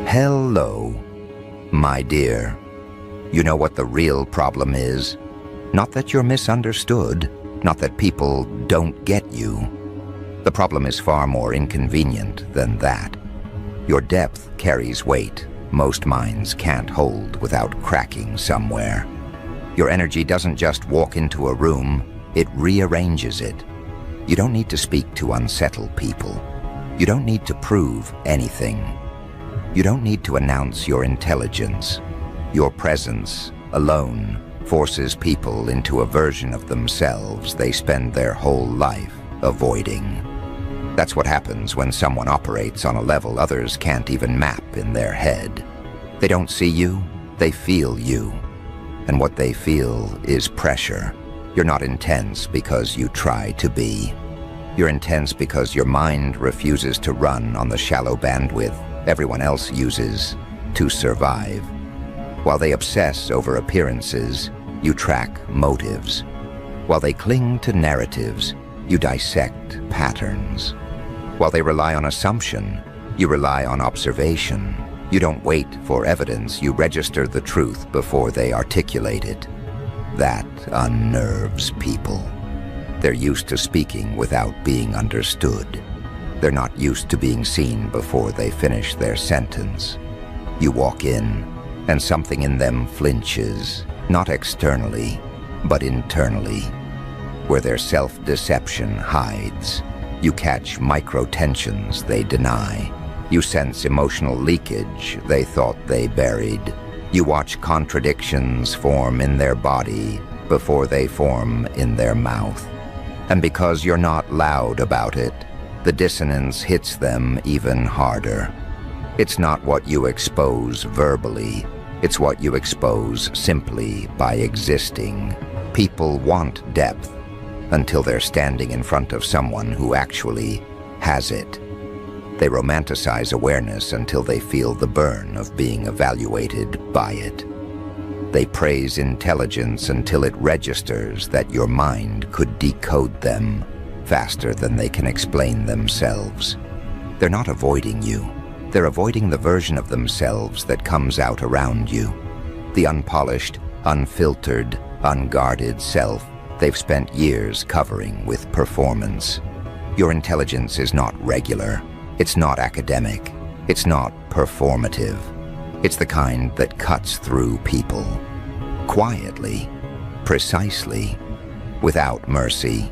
Hello, my dear. You know what the real problem is? Not that you're misunderstood, not that people don't get you. The problem is far more inconvenient than that. Your depth carries weight most minds can't hold without cracking somewhere. Your energy doesn't just walk into a room, it rearranges it. You don't need to speak to unsettled people. You don't need to prove anything. You don't need to announce your intelligence. Your presence alone forces people into a version of themselves they spend their whole life avoiding. That's what happens when someone operates on a level others can't even map in their head. They don't see you, they feel you. And what they feel is pressure. You're not intense because you try to be. You're intense because your mind refuses to run on the shallow bandwidth everyone else uses to survive. While they obsess over appearances, you track motives. While they cling to narratives, you dissect patterns. While they rely on assumption, you rely on observation. You don't wait for evidence, you register the truth before they articulate it. That unnerves people. They're used to speaking without being understood. They're not used to being seen before they finish their sentence. You walk in, and something in them flinches, not externally, but internally. Where their self-deception hides, you catch micro-tensions they deny. You sense emotional leakage they thought they buried. You watch contradictions form in their body before they form in their mouth. And because you're not loud about it, the dissonance hits them even harder. It's not what you expose verbally, it's what you expose simply by existing. People want depth until they're standing in front of someone who actually has it. They romanticize awareness until they feel the burn of being evaluated by it. They praise intelligence until it registers that your mind could decode them faster than they can explain themselves. They're not avoiding you. They're avoiding the version of themselves that comes out around you. The unpolished, unfiltered, unguarded self they've spent years covering with performance. Your intelligence is not regular. It's not academic. It's not performative. It's the kind that cuts through people. Quietly, precisely, without mercy.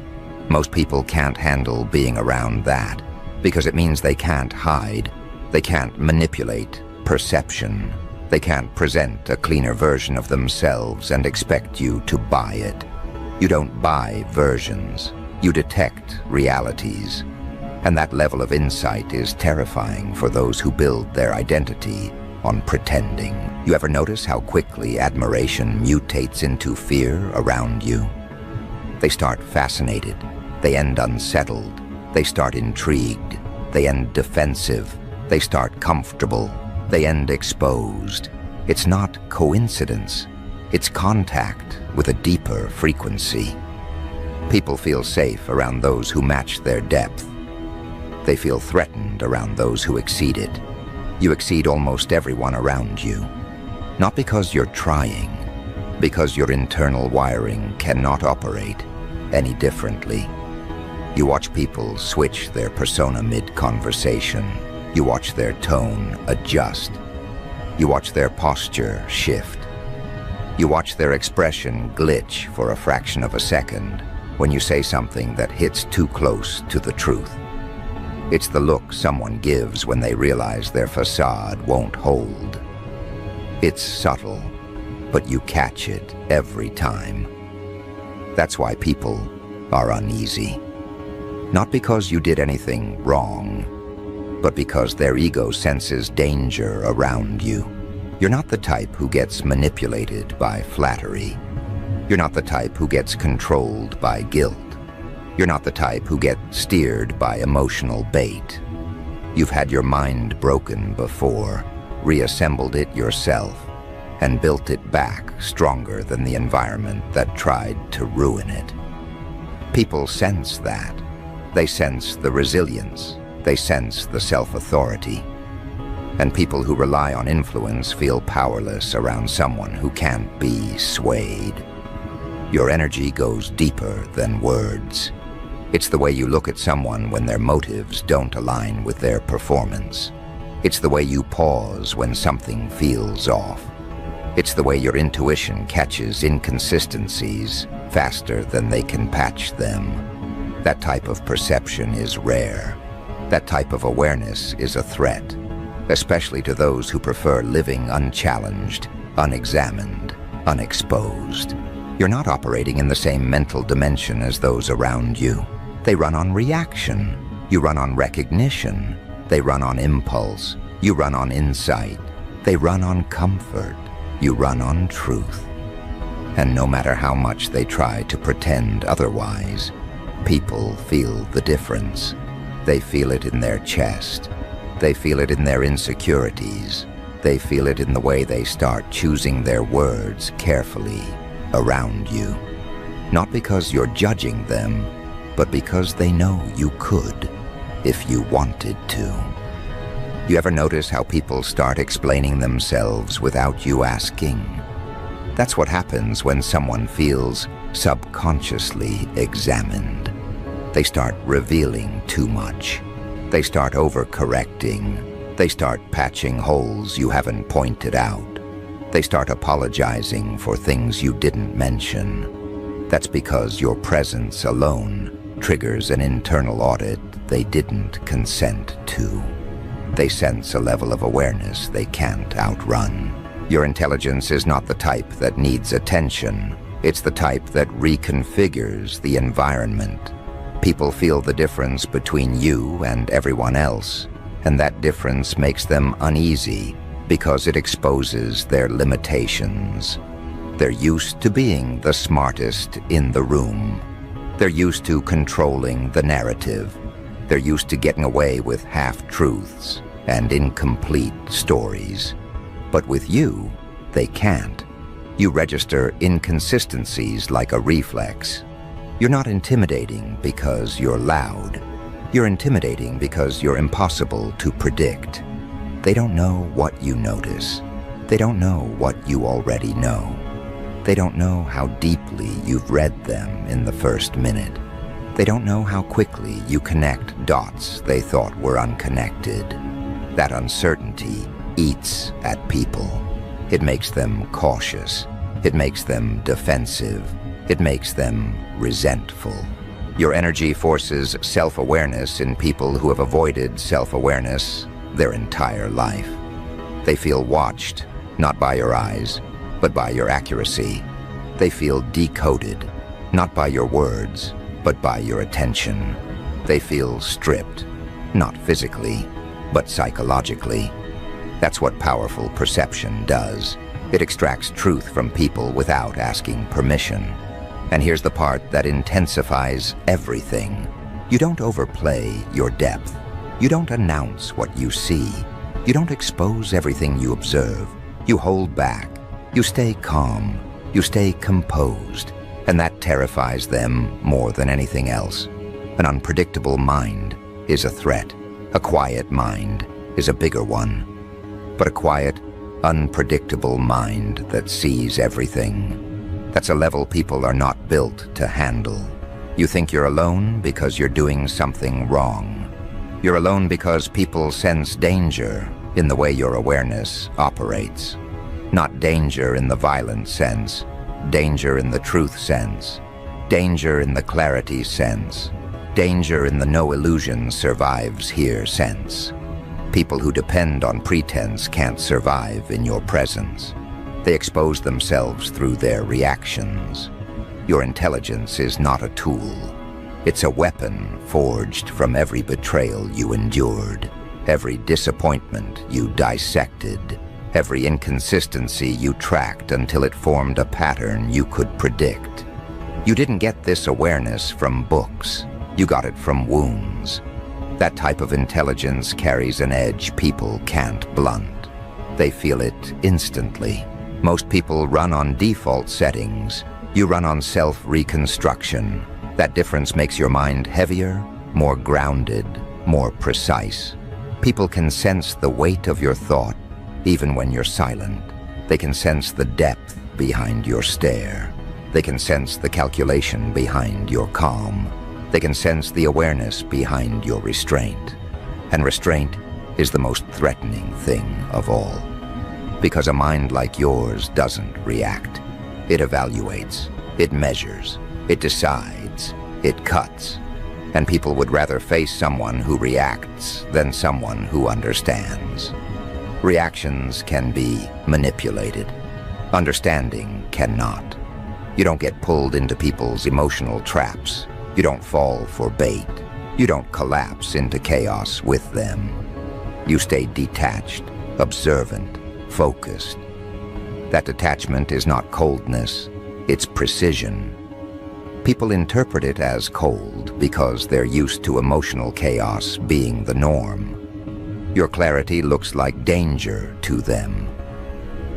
Most people can't handle being around that because it means they can't hide. They can't manipulate perception. They can't present a cleaner version of themselves and expect you to buy it. You don't buy versions. You detect realities. And that level of insight is terrifying for those who build their identity on pretending. You ever notice how quickly admiration mutates into fear around you? They start fascinated. They end unsettled. They start intrigued. They end defensive. They start comfortable. They end exposed. It's not coincidence. It's contact with a deeper frequency. People feel safe around those who match their depth. They feel threatened around those who exceed it. You exceed almost everyone around you. Not because you're trying, because your internal wiring cannot operate any differently. You watch people switch their persona mid-conversation. You watch their tone adjust. You watch their posture shift. You watch their expression glitch for a fraction of a second when you say something that hits too close to the truth. It's the look someone gives when they realize their facade won't hold. It's subtle, but you catch it every time. That's why people are uneasy. Not because you did anything wrong, but because their ego senses danger around you. You're not the type who gets manipulated by flattery. You're not the type who gets controlled by guilt. You're not the type who gets steered by emotional bait. You've had your mind broken before, reassembled it yourself, and built it back stronger than the environment that tried to ruin it. People sense that. They sense the resilience. They sense the self-authority. And people who rely on influence feel powerless around someone who can't be swayed. Your energy goes deeper than words. It's the way you look at someone when their motives don't align with their performance. It's the way you pause when something feels off. It's the way your intuition catches inconsistencies faster than they can patch them. That type of perception is rare. That type of awareness is a threat, especially to those who prefer living unchallenged, unexamined, unexposed. You're not operating in the same mental dimension as those around you. They run on reaction. You run on recognition. They run on impulse. You run on insight. They run on comfort. You run on truth. And no matter how much they try to pretend otherwise, people feel the difference. They feel it in their chest. They feel it in their insecurities. They feel it in the way they start choosing their words carefully around you. Not because you're judging them, but because they know you could if you wanted to. You ever notice how people start explaining themselves without you asking? That's what happens when someone feels subconsciously examined. They start revealing too much. They start overcorrecting. They start patching holes you haven't pointed out. They start apologizing for things you didn't mention. That's because your presence alone triggers an internal audit they didn't consent to. They sense a level of awareness they can't outrun. Your intelligence is not the type that needs attention. It's the type that reconfigures the environment. People feel the difference between you and everyone else, and that difference makes them uneasy because it exposes their limitations. They're used to being the smartest in the room. They're used to controlling the narrative. They're used to getting away with half-truths and incomplete stories. But with you, they can't. You register inconsistencies like a reflex. You're not intimidating because you're loud. You're intimidating because you're impossible to predict. They don't know what you notice. They don't know what you already know. They don't know how deeply you've read them in the first minute. They don't know how quickly you connect dots they thought were unconnected. That uncertainty eats at people. It makes them cautious. It makes them defensive. It makes them resentful. Your energy forces self-awareness in people who have avoided self-awareness their entire life. They feel watched, not by your eyes, but by your accuracy. They feel decoded, not by your words, but by your attention. They feel stripped, not physically, but psychologically. That's what powerful perception does. It extracts truth from people without asking permission. And here's the part that intensifies everything. You don't overplay your depth. You don't announce what you see. You don't expose everything you observe. You hold back. You stay calm. You stay composed. And that terrifies them more than anything else. An unpredictable mind is a threat. A quiet mind is a bigger one. But a quiet, unpredictable mind that sees everything, that's a level people are not built to handle. You think you're alone because you're doing something wrong. You're alone because people sense danger in the way your awareness operates. Not danger in the violent sense, danger in the truth sense, danger in the clarity sense, danger in the no illusion survives here sense. People who depend on pretense can't survive in your presence. They expose themselves through their reactions. Your intelligence is not a tool. It's a weapon forged from every betrayal you endured, every disappointment you dissected, every inconsistency you tracked until it formed a pattern you could predict. You didn't get this awareness from books. You got it from wounds. That type of intelligence carries an edge people can't blunt. They feel it instantly. Most people run on default settings. You run on self-reconstruction. That difference makes your mind heavier, more grounded, more precise. People can sense the weight of your thought even when you're silent. They can sense the depth behind your stare. They can sense the calculation behind your calm. They can sense the awareness behind your restraint. And restraint is the most threatening thing of all. Because a mind like yours doesn't react. It evaluates, it measures, it decides, it cuts. And people would rather face someone who reacts than someone who understands. Reactions can be manipulated. Understanding cannot. You don't get pulled into people's emotional traps. You don't fall for bait. You don't collapse into chaos with them. You stay detached, observant, focused. That detachment is not coldness, it's precision. People interpret it as cold because they're used to emotional chaos being the norm. Your clarity looks like danger to them.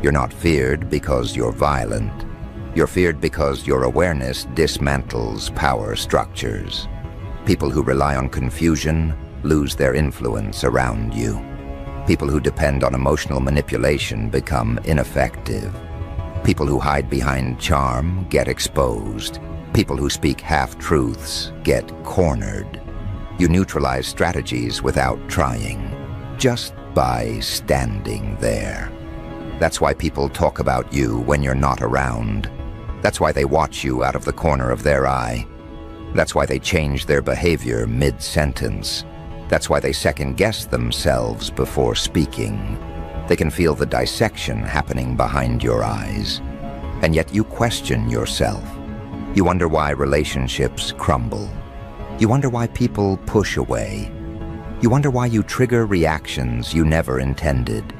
You're not feared because you're violent. You're feared because your awareness dismantles power structures. People who rely on confusion lose their influence around you. People who depend on emotional manipulation become ineffective. People who hide behind charm get exposed. People who speak half-truths get cornered. You neutralize strategies without trying, just by standing there. That's why people talk about you when you're not around. That's why they watch you out of the corner of their eye. That's why they change their behavior mid-sentence. That's why they second-guess themselves before speaking. They can feel the dissection happening behind your eyes. And yet you question yourself. You wonder why relationships crumble. You wonder why people push away. You wonder why you trigger reactions you never intended.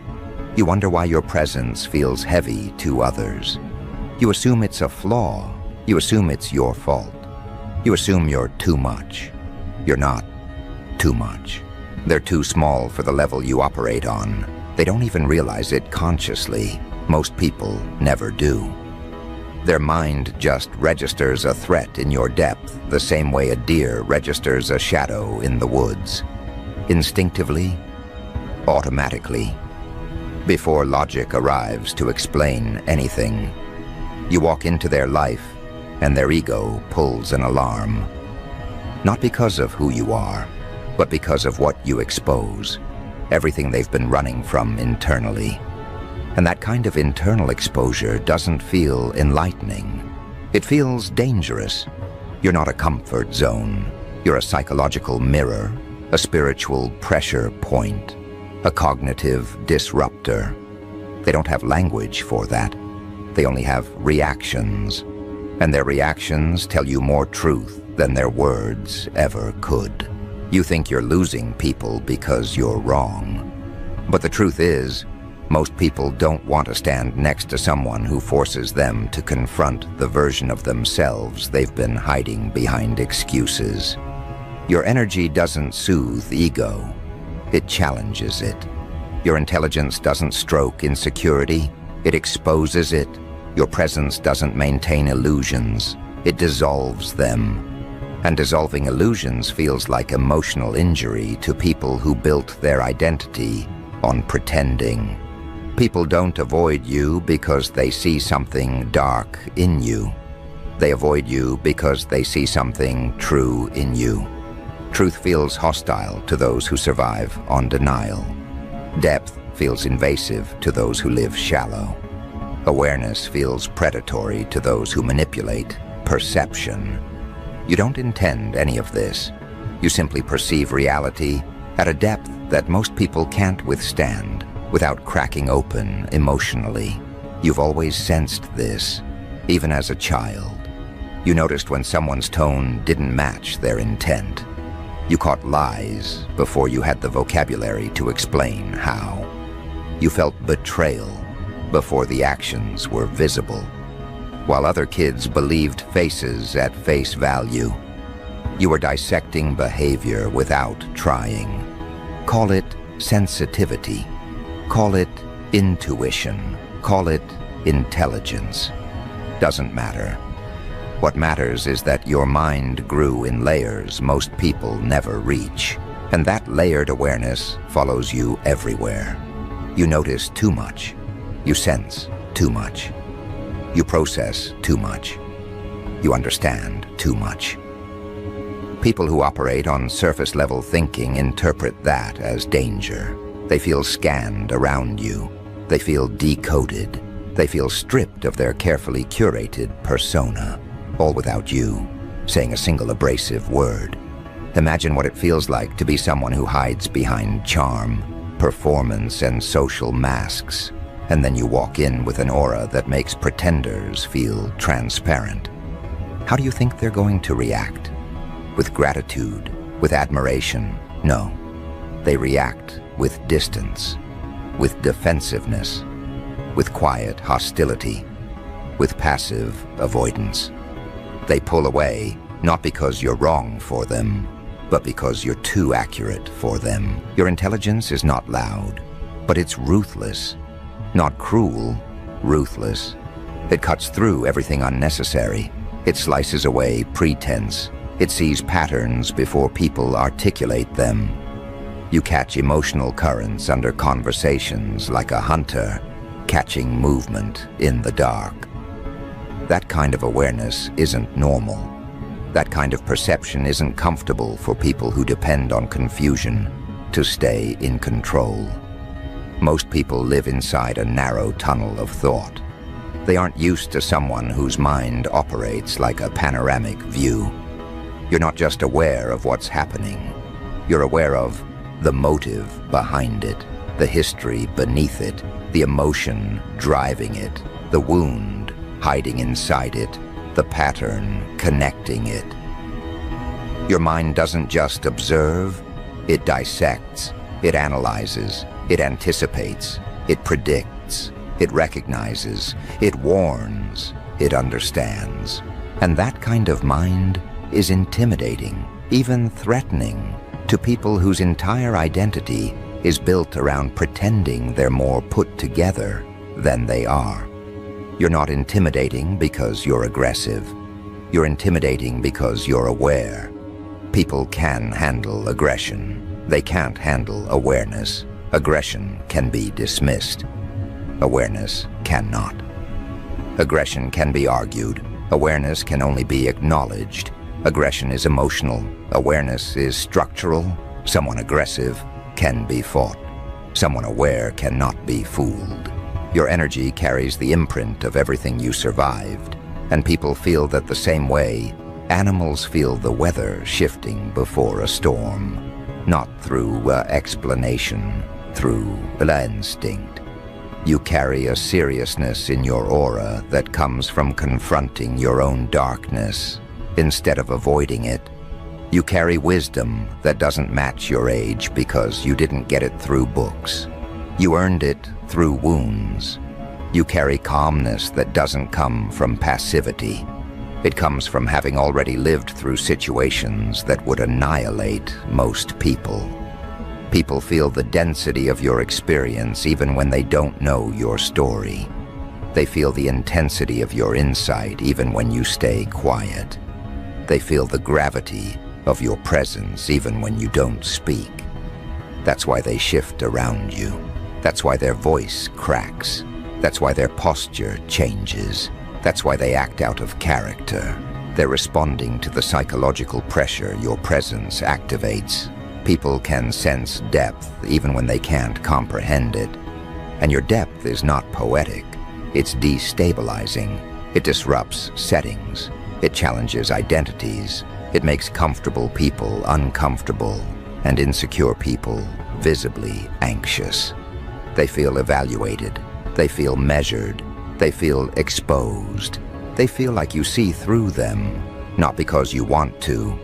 You wonder why your presence feels heavy to others. You assume it's a flaw. You assume it's your fault. You assume you're too much. You're not too much. They're too small for the level you operate on. They don't even realize it consciously. Most people never do. Their mind just registers a threat in your depth the same way a deer registers a shadow in the woods. Instinctively, automatically, before logic arrives to explain anything. You walk into their life, and their ego pulls an alarm. Not because of who you are, but because of what you expose. Everything they've been running from internally. And that kind of internal exposure doesn't feel enlightening. It feels dangerous. You're not a comfort zone. You're a psychological mirror, a spiritual pressure point, a cognitive disruptor. They don't have language for that. They only have reactions. And their reactions tell you more truth than their words ever could. You think you're losing people because you're wrong. But the truth is, most people don't want to stand next to someone who forces them to confront the version of themselves they've been hiding behind excuses. Your energy doesn't soothe ego. It challenges it. Your intelligence doesn't stroke insecurity. It exposes it. Your presence doesn't maintain illusions. It dissolves them. And dissolving illusions feels like emotional injury to people who built their identity on pretending. People don't avoid you because they see something dark in you. They avoid you because they see something true in you. Truth feels hostile to those who survive on denial. Depth feels invasive to those who live shallow. Awareness feels predatory to those who manipulate perception. You don't intend any of this. You simply perceive reality at a depth that most people can't withstand without cracking open emotionally. You've always sensed this, even as a child. You noticed when someone's tone didn't match their intent. You caught lies before you had the vocabulary to explain how. You felt betrayal before the actions were visible. While other kids believed faces at face value, you were dissecting behavior without trying. Call it sensitivity. Call it intuition. Call it intelligence. Doesn't matter. What matters is that your mind grew in layers most people never reach. And that layered awareness follows you everywhere. You notice too much. You sense too much. You process too much. You understand too much. People who operate on surface-level thinking interpret that as danger. They feel scanned around you. They feel decoded. They feel stripped of their carefully curated persona, all without you saying a single abrasive word. Imagine what it feels like to be someone who hides behind charm, performance, and social masks, and then you walk in with an aura that makes pretenders feel transparent. How do you think they're going to react? With gratitude? With admiration? No. They react with distance, with defensiveness, with quiet hostility, with passive avoidance. They pull away, not because you're wrong for them, but because you're too accurate for them. Your intelligence is not loud, but it's ruthless. Not cruel, ruthless. It cuts through everything unnecessary. It slices away pretense. It sees patterns before people articulate them. You catch emotional currents under conversations like a hunter catching movement in the dark. That kind of awareness isn't normal. That kind of perception isn't comfortable for people who depend on confusion to stay in control. Most people live inside a narrow tunnel of thought. They aren't used to someone whose mind operates like a panoramic view. You're not just aware of what's happening. You're aware of the motive behind it, the history beneath it, the emotion driving it, the wound hiding inside it, the pattern connecting it. Your mind doesn't just observe, it dissects, it analyzes, it anticipates, it predicts, it recognizes, it warns, it understands. And that kind of mind is intimidating, even threatening, to people whose entire identity is built around pretending they're more put together than they are. You're not intimidating because you're aggressive. You're intimidating because you're aware. People can handle aggression. They can't handle awareness. Aggression can be dismissed. Awareness cannot. Aggression can be argued. Awareness can only be acknowledged. Aggression is emotional. Awareness is structural. Someone aggressive can be fought. Someone aware cannot be fooled. Your energy carries the imprint of everything you survived, and people feel that the same way animals feel the weather shifting before a storm, not through explanation, through instinct. You carry a seriousness in your aura that comes from confronting your own darkness instead of avoiding it. You carry wisdom that doesn't match your age because you didn't get it through books. You earned it through wounds. You carry calmness that doesn't come from passivity. It comes from having already lived through situations that would annihilate most people. People feel the density of your experience even when they don't know your story. They feel the intensity of your insight even when you stay quiet. They feel the gravity of your presence even when you don't speak. That's why they shift around you. That's why their voice cracks. That's why their posture changes. That's why they act out of character. They're responding to the psychological pressure your presence activates. People can sense depth even when they can't comprehend it. And your depth is not poetic. It's destabilizing. It disrupts settings. It challenges identities. It makes comfortable people uncomfortable and insecure people visibly anxious. They feel evaluated. They feel measured. They feel exposed. They feel like you see through them, not because you want to,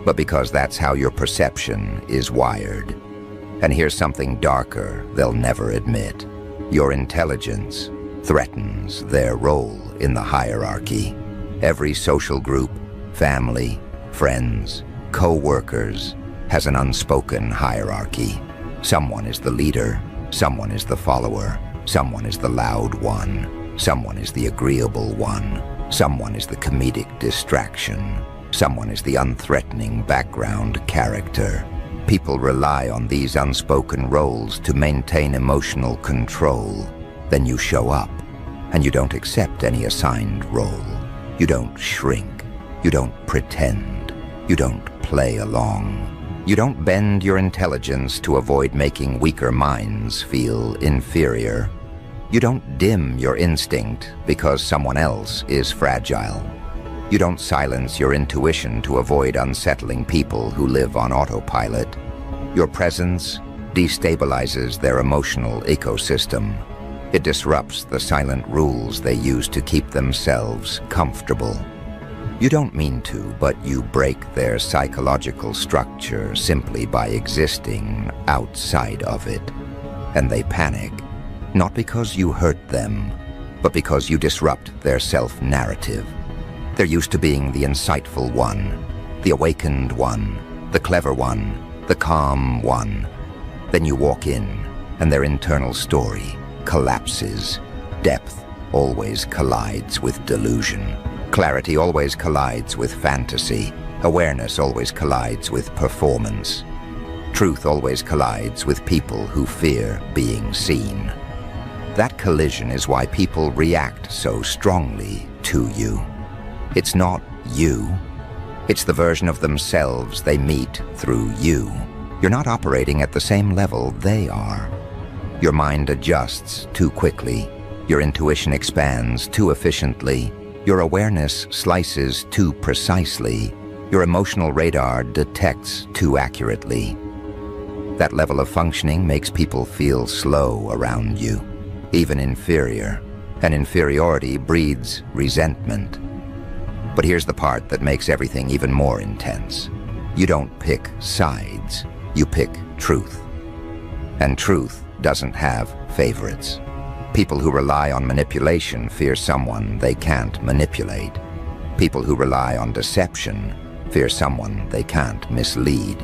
but because that's how your perception is wired. And here's something darker they'll never admit. Your intelligence threatens their role in the hierarchy. Every social group, family, friends, co-workers has an unspoken hierarchy. Someone is the leader. Someone is the follower. Someone is the loud one. Someone is the agreeable one. Someone is the comedic distraction. Someone is the unthreatening background character. People rely on these unspoken roles to maintain emotional control. Then you show up, and you don't accept any assigned role. You don't shrink. You don't pretend. You don't play along. You don't bend your intelligence to avoid making weaker minds feel inferior. You don't dim your instinct because someone else is fragile. You don't silence your intuition to avoid unsettling people who live on autopilot. Your presence destabilizes their emotional ecosystem. It disrupts the silent rules they use to keep themselves comfortable. You don't mean to, but you break their psychological structure simply by existing outside of it. And they panic, not because you hurt them, but because you disrupt their self-narrative. They're used to being the insightful one, the awakened one, the clever one, the calm one. Then you walk in, and their internal story collapses. Depth always collides with delusion. Clarity always collides with fantasy. Awareness always collides with performance. Truth always collides with people who fear being seen. That collision is why people react so strongly to you. It's not you. It's the version of themselves they meet through you. You're not operating at the same level they are. Your mind adjusts too quickly. Your intuition expands too efficiently. Your awareness slices too precisely. Your emotional radar detects too accurately. That level of functioning makes people feel slow around you, even inferior. And inferiority breeds resentment. But here's the part that makes everything even more intense. You don't pick sides, you pick truth. And truth doesn't have favorites. People who rely on manipulation fear someone they can't manipulate. People who rely on deception fear someone they can't mislead.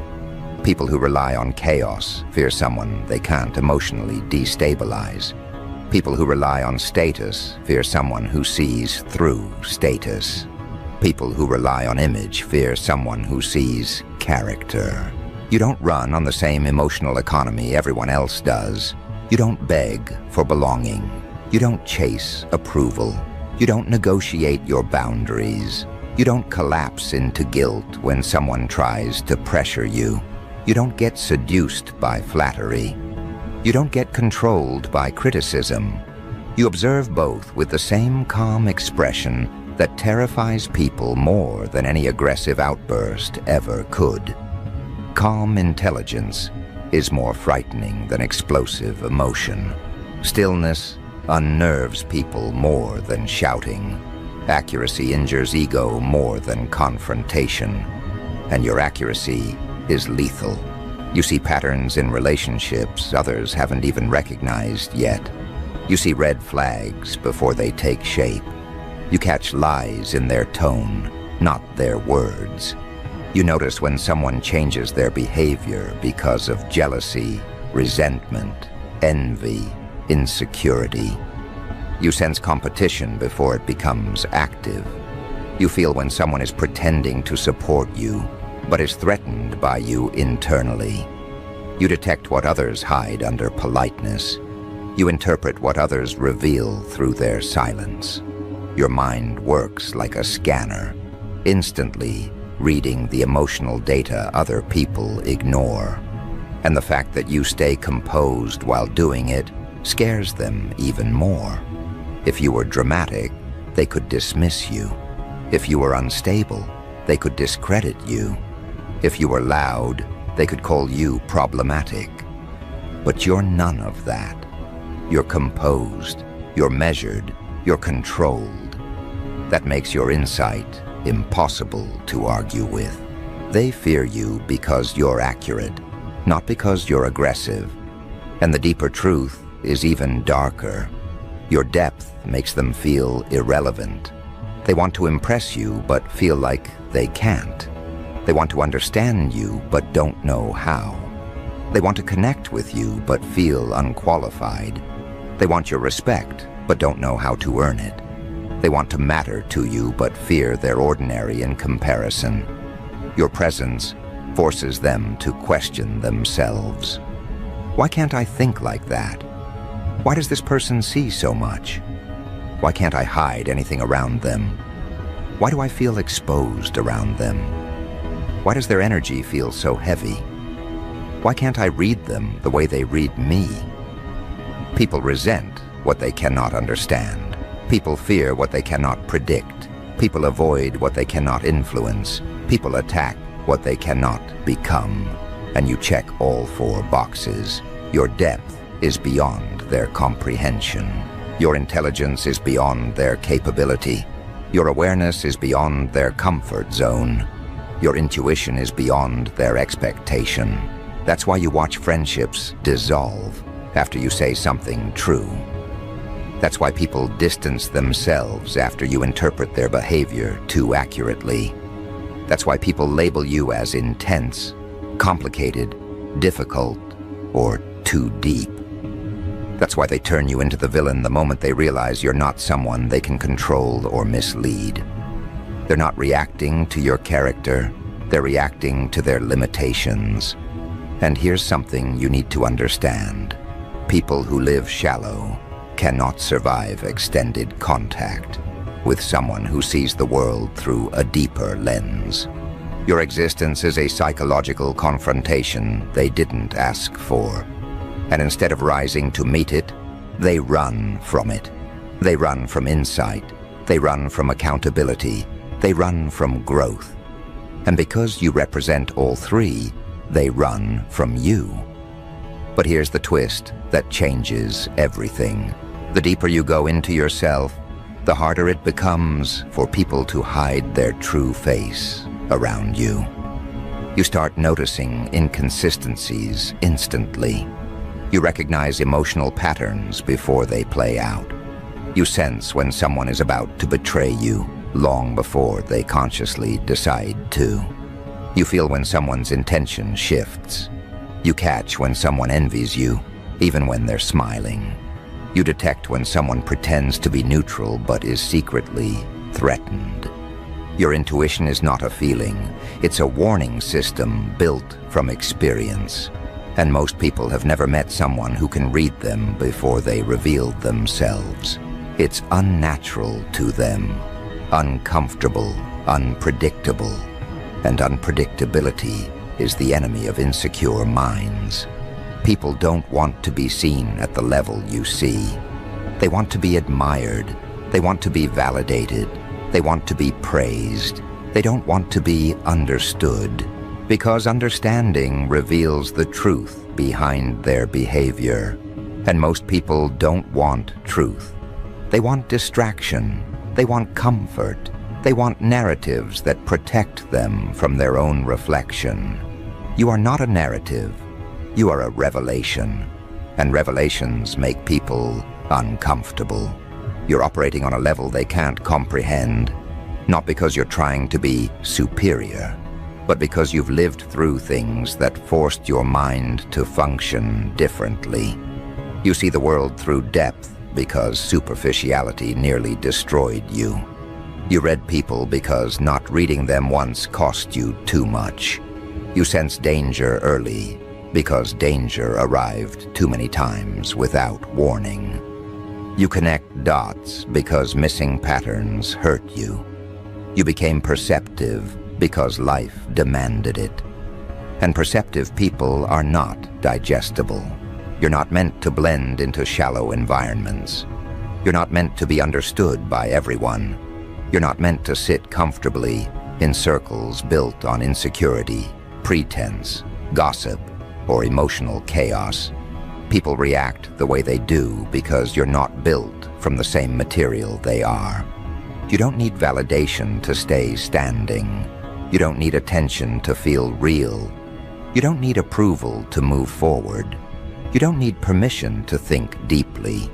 People who rely on chaos fear someone they can't emotionally destabilize. People who rely on status fear someone who sees through status. People who rely on image fear someone who sees character. You don't run on the same emotional economy everyone else does. You don't beg for belonging. You don't chase approval. You don't negotiate your boundaries. You don't collapse into guilt when someone tries to pressure you. You don't get seduced by flattery. You don't get controlled by criticism. You observe both with the same calm expression that terrifies people more than any aggressive outburst ever could. Calm intelligence is more frightening than explosive emotion. Stillness unnerves people more than shouting. Accuracy injures ego more than confrontation. And your accuracy is lethal. You see patterns in relationships others haven't even recognized yet. You see red flags before they take shape. You catch lies in their tone, not their words. You notice when someone changes their behavior because of jealousy, resentment, envy, insecurity. You sense competition before it becomes active. You feel when someone is pretending to support you, but is threatened by you internally. You detect what others hide under politeness. You interpret what others reveal through their silence. Your mind works like a scanner, instantly reading the emotional data other people ignore. And the fact that you stay composed while doing it scares them even more. If you were dramatic, they could dismiss you. If you were unstable, they could discredit you. If you were loud, they could call you problematic. But you're none of that. You're composed, you're measured, you're controlled. That makes your insight impossible to argue with. They fear you because you're accurate, not because you're aggressive. And the deeper truth is even darker. Your depth makes them feel irrelevant. They want to impress you but feel like they can't. They want to understand you but don't know how. They want to connect with you but feel unqualified. They want your respect but don't know how to earn it. They want to matter to you but fear they're ordinary in comparison. Your presence forces them to question themselves. Why can't I think like that? Why does this person see so much? Why can't I hide anything around them? Why do I feel exposed around them? Why does their energy feel so heavy? Why can't I read them the way they read me? People resent what they cannot understand. People fear what they cannot predict. People avoid what they cannot influence. People attack what they cannot become. And you check all 4 boxes. Your depth is beyond their comprehension. Your intelligence is beyond their capability. Your awareness is beyond their comfort zone. Your intuition is beyond their expectation. That's why you watch friendships dissolve after you say something true. That's why people distance themselves after you interpret their behavior too accurately. That's why people label you as intense, complicated, difficult, or too deep. That's why they turn you into the villain the moment they realize you're not someone they can control or mislead. They're not reacting to your character, they're reacting to their limitations. And here's something you need to understand. People who live shallow cannot survive extended contact with someone who sees the world through a deeper lens. Your existence is a psychological confrontation they didn't ask for. And instead of rising to meet it, they run from it. They run from insight. They run from accountability. They run from growth. And because you represent all 3, they run from you. But here's the twist that changes everything. The deeper you go into yourself, the harder it becomes for people to hide their true face around you. You start noticing inconsistencies instantly. You recognize emotional patterns before they play out. You sense when someone is about to betray you long before they consciously decide to. You feel when someone's intention shifts. You catch when someone envies you, even when they're smiling. You detect when someone pretends to be neutral but is secretly threatened. Your intuition is not a feeling, it's a warning system built from experience. And most people have never met someone who can read them before they revealed themselves. It's unnatural to them, uncomfortable, unpredictable. And unpredictability is the enemy of insecure minds. People don't want to be seen at the level you see. They want to be admired. They want to be validated. They want to be praised. They don't want to be understood. Because understanding reveals the truth behind their behavior. And most people don't want truth. They want distraction. They want comfort. They want narratives that protect them from their own reflection. You are not a narrative. You are a revelation. And revelations make people uncomfortable. You're operating on a level they can't comprehend, not because you're trying to be superior, but because you've lived through things that forced your mind to function differently. You see the world through depth because superficiality nearly destroyed you. You read people because not reading them once cost you too much. You sense danger early because danger arrived too many times without warning. You connect dots because missing patterns hurt you. You became perceptive because life demanded it. And perceptive people are not digestible. You're not meant to blend into shallow environments. You're not meant to be understood by everyone. You're not meant to sit comfortably in circles built on insecurity, pretense, gossip, or emotional chaos. People react the way they do because you're not built from the same material they are. You don't need validation to stay standing. You don't need attention to feel real. You don't need approval to move forward. You don't need permission to think deeply.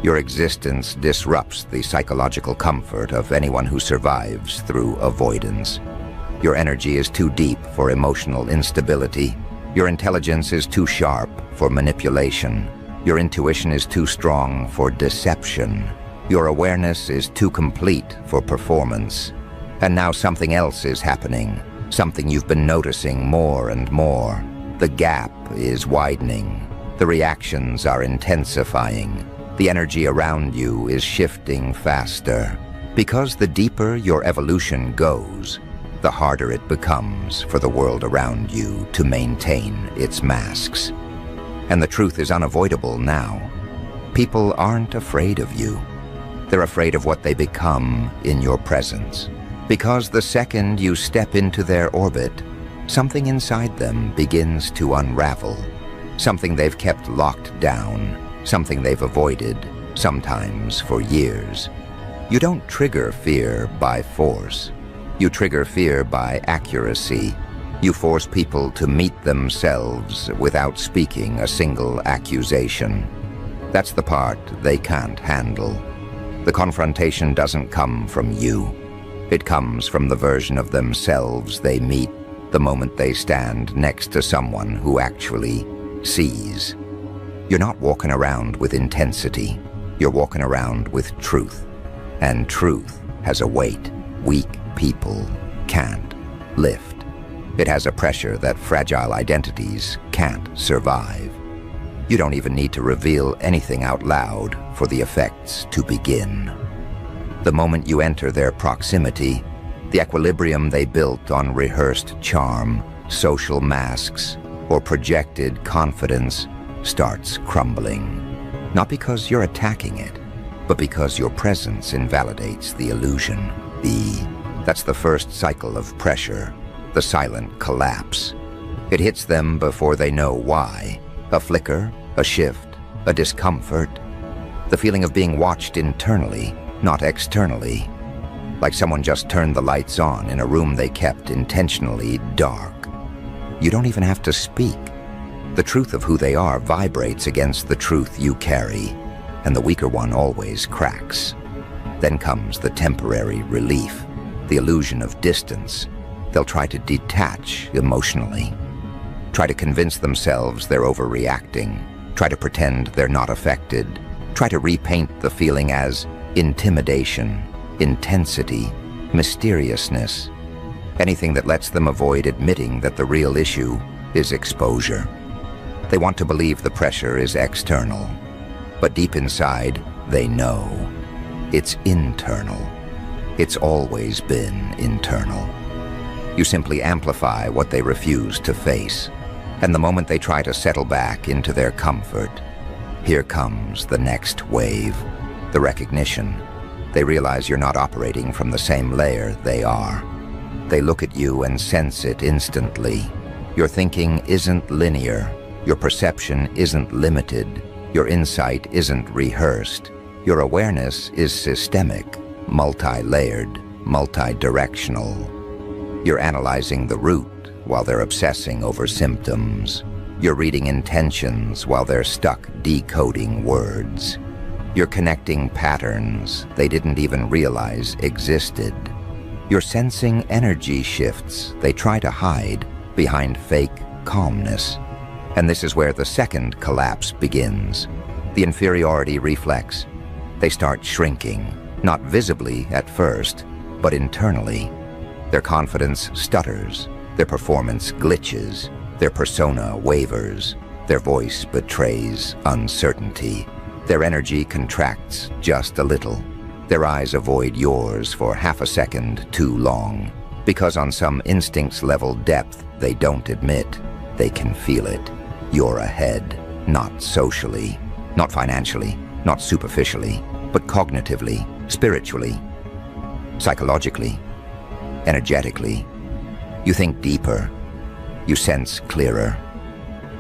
Your existence disrupts the psychological comfort of anyone who survives through avoidance. Your energy is too deep for emotional instability. Your intelligence is too sharp for manipulation. Your intuition is too strong for deception. Your awareness is too complete for performance. And now something else is happening. something you've been noticing more and more. The gap is widening. The reactions are intensifying. The energy around you is shifting faster. Because the deeper your evolution goes, the harder it becomes for the world around you to maintain its masks. And the truth is unavoidable now. People aren't afraid of you. They're afraid of what they become in your presence. Because the second you step into their orbit, something inside them begins to unravel. Something they've kept locked down, something they've avoided, sometimes for years. You don't trigger fear by force. You trigger fear by accuracy. You force people to meet themselves without speaking a single accusation. That's the part they can't handle. The confrontation doesn't come from you. It comes from the version of themselves they meet the moment they stand next to someone who actually sees. You're not walking around with intensity. You're walking around with truth. And truth has a weight weak people can't lift. It has a pressure that fragile identities can't survive. You don't even need to reveal anything out loud for the effects to begin. The moment you enter their proximity, the equilibrium they built on rehearsed charm, social masks, or projected confidence starts crumbling. Not because you're attacking it, but because your presence invalidates the illusion. That's the first cycle of pressure, the silent collapse. It hits them before they know why. A flicker, a shift, a discomfort. The feeling of being watched internally, not externally. Like someone just turned the lights on in a room they kept intentionally dark. You don't even have to speak. The truth of who they are vibrates against the truth you carry, and the weaker one always cracks. Then comes the temporary relief, the illusion of distance. They'll try to detach emotionally, try to convince themselves they're overreacting, try to pretend they're not affected, try to repaint the feeling as intimidation, intensity, mysteriousness, anything that lets them avoid admitting that the real issue is exposure. They want to believe the pressure is external, but deep inside, they know it's internal. It's always been internal. You simply amplify what they refuse to face, and the moment they try to settle back into their comfort, here comes the next wave, the recognition. They realize you're not operating from the same layer they are. They look at you and sense it instantly. Your thinking isn't linear. Your perception isn't limited. Your insight isn't rehearsed. Your awareness is systemic, multi-layered, multi-directional. You're analyzing the root while they're obsessing over symptoms. You're reading intentions while they're stuck decoding words. You're connecting patterns they didn't even realize existed. You're sensing energy shifts they try to hide behind fake calmness. And this is where the second collapse begins. The inferiority reflex. They start shrinking, not visibly at first, but internally. Their confidence stutters, their performance glitches, their persona wavers, their voice betrays uncertainty. Their energy contracts just a little. Their eyes avoid yours for half a second too long, because on some instincts-level depth they don't admit, they can feel it. You're ahead, not socially, not financially, not superficially, but cognitively, spiritually, psychologically, energetically. You think deeper, you sense clearer,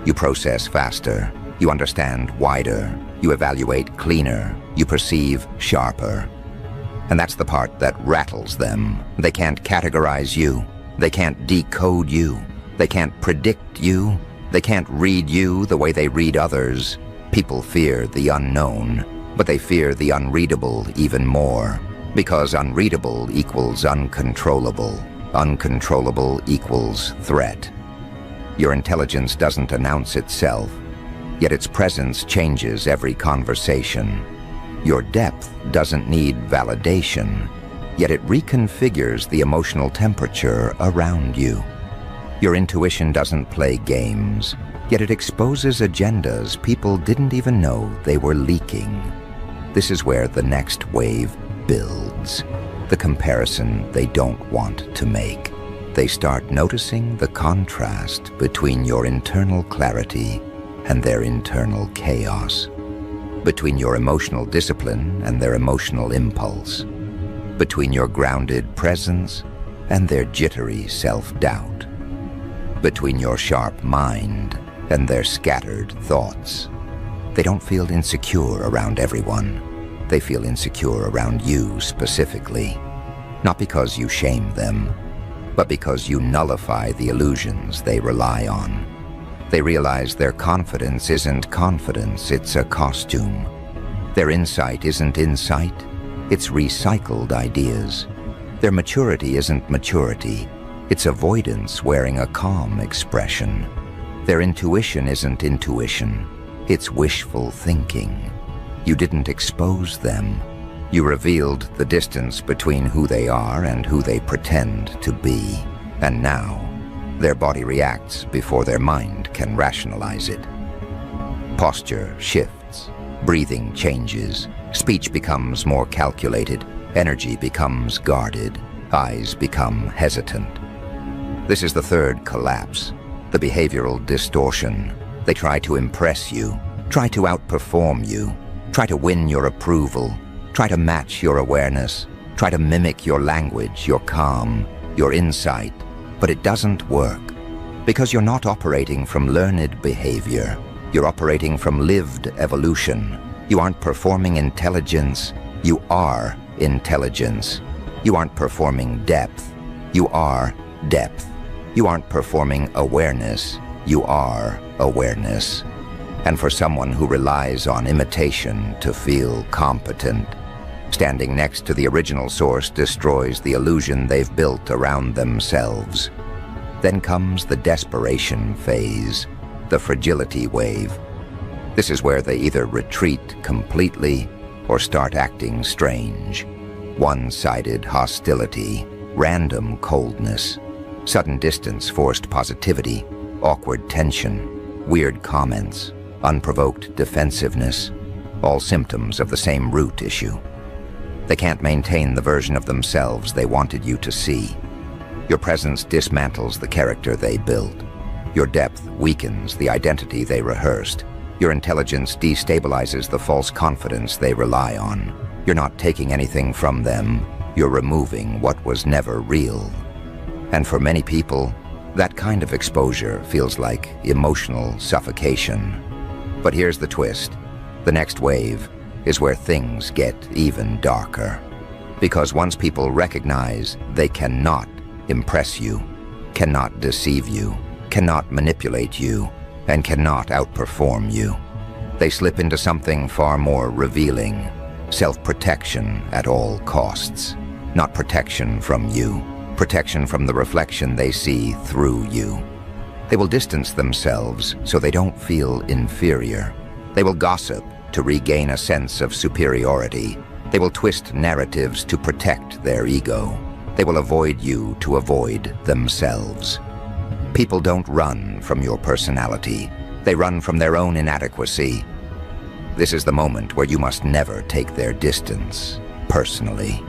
you process faster, you understand wider, you evaluate cleaner, you perceive sharper. And that's the part that rattles them. They can't categorize you, they can't decode you, they can't predict you, they can't read you the way they read others. People fear the unknown, but they fear the unreadable even more, because unreadable equals uncontrollable. Uncontrollable equals threat. Your intelligence doesn't announce itself, yet its presence changes every conversation. Your depth doesn't need validation, yet it reconfigures the emotional temperature around you. Your intuition doesn't play games, yet it exposes agendas people didn't even know they were leaking. This is where the next wave builds, the comparison they don't want to make. They start noticing the contrast between your internal clarity and their internal chaos, between your emotional discipline and their emotional impulse, between your grounded presence and their jittery self-doubt, between your sharp mind and their scattered thoughts. They don't feel insecure around everyone. They feel insecure around you specifically, not because you shame them, but because you nullify the illusions they rely on. They realize their confidence isn't confidence, it's a costume. Their insight isn't insight, it's recycled ideas. Their maturity isn't maturity, it's avoidance wearing a calm expression. Their intuition isn't intuition, it's wishful thinking. You didn't expose them. You revealed the distance between who they are and who they pretend to be. And now, their body reacts before their mind can rationalize it. Posture shifts, breathing changes, speech becomes more calculated, energy becomes guarded, eyes become hesitant. This is the third collapse, the behavioral distortion. They try to impress you, try to outperform you, try to win your approval, try to match your awareness, try to mimic your language, your calm, your insight, but it doesn't work. Because you're not operating from learned behavior, you're operating from lived evolution. You aren't performing intelligence, you are intelligence. You aren't performing depth, you are depth. You aren't performing awareness, you are awareness. And for someone who relies on imitation to feel competent, standing next to the original source destroys the illusion they've built around themselves. Then comes the desperation phase, the fragility wave. This is where they either retreat completely or start acting strange. One-sided hostility, random coldness, sudden distance, forced positivity, awkward tension, weird comments, unprovoked defensiveness, all symptoms of the same root issue. They can't maintain the version of themselves they wanted you to see. Your presence dismantles the character they built. Your depth weakens the identity they rehearsed. Your intelligence destabilizes the false confidence they rely on. You're not taking anything from them, you're removing what was never real. And for many people, that kind of exposure feels like emotional suffocation. But here's the twist. The next wave is where things get even darker. Because once people recognize they cannot impress you, cannot deceive you, cannot manipulate you, and cannot outperform you, they slip into something far more revealing: self-protection at all costs. Not protection from you, protection from the reflection they see through you. They will distance themselves so they don't feel inferior. They will gossip to regain a sense of superiority. They will twist narratives to protect their ego. They will avoid you to avoid themselves. People don't run from your personality. They run from their own inadequacy. This is the moment where you must never take their distance personally.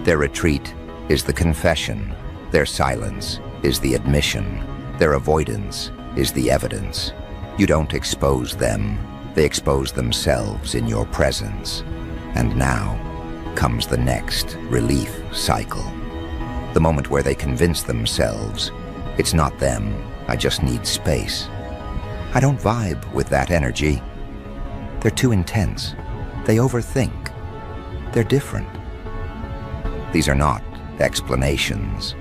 Their retreat is the confession. Their silence is the admission. Their avoidance is the evidence. You don't expose them. They expose themselves in your presence. And now comes the next relief cycle. The moment where they convince themselves, it's not them, I just need space. I don't vibe with that energy. They're too intense. They overthink. They're different. These are not explanations.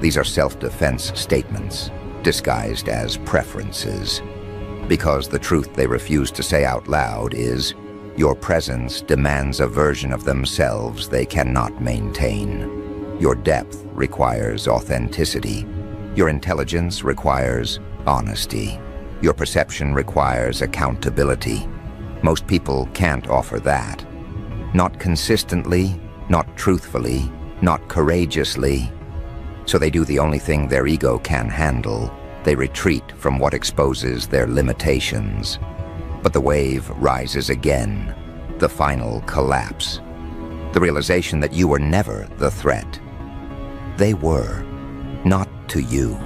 These are self-defense statements, disguised as preferences. Because the truth they refuse to say out loud is, your presence demands a version of themselves they cannot maintain. Your depth requires authenticity. Your intelligence requires honesty. Your perception requires accountability. Most people can't offer that. Not consistently, not truthfully, not courageously. So they do the only thing their ego can handle. They retreat from what exposes their limitations. But the wave rises again, the final collapse. The realization that you were never the threat. They were, not to you,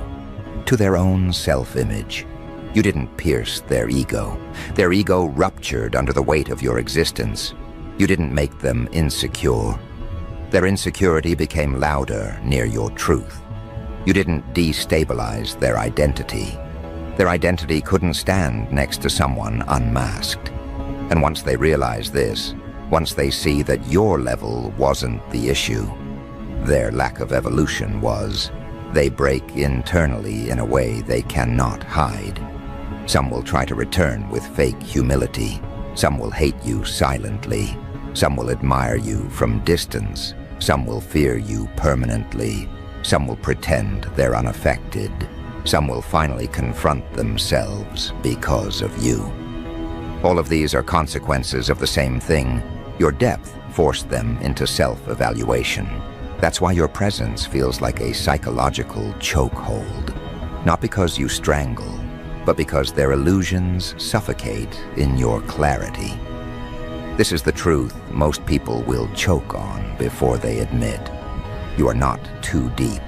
to their own self-image. You didn't pierce their ego. Their ego ruptured under the weight of your existence. You didn't make them insecure. Their insecurity became louder near your truth. You didn't destabilize their identity. Their identity couldn't stand next to someone unmasked. And once they realize this, once they see that your level wasn't the issue, their lack of evolution was, they break internally in a way they cannot hide. Some will try to return with fake humility. Some will hate you silently. Some will admire you from distance. Some will fear you permanently. Some will pretend they're unaffected. Some will finally confront themselves because of you. All of these are consequences of the same thing. Your depth forced them into self-evaluation. That's why your presence feels like a psychological chokehold. Not because you strangle, but because their illusions suffocate in your clarity. This is the truth most people will choke on before they admit. You are not too deep.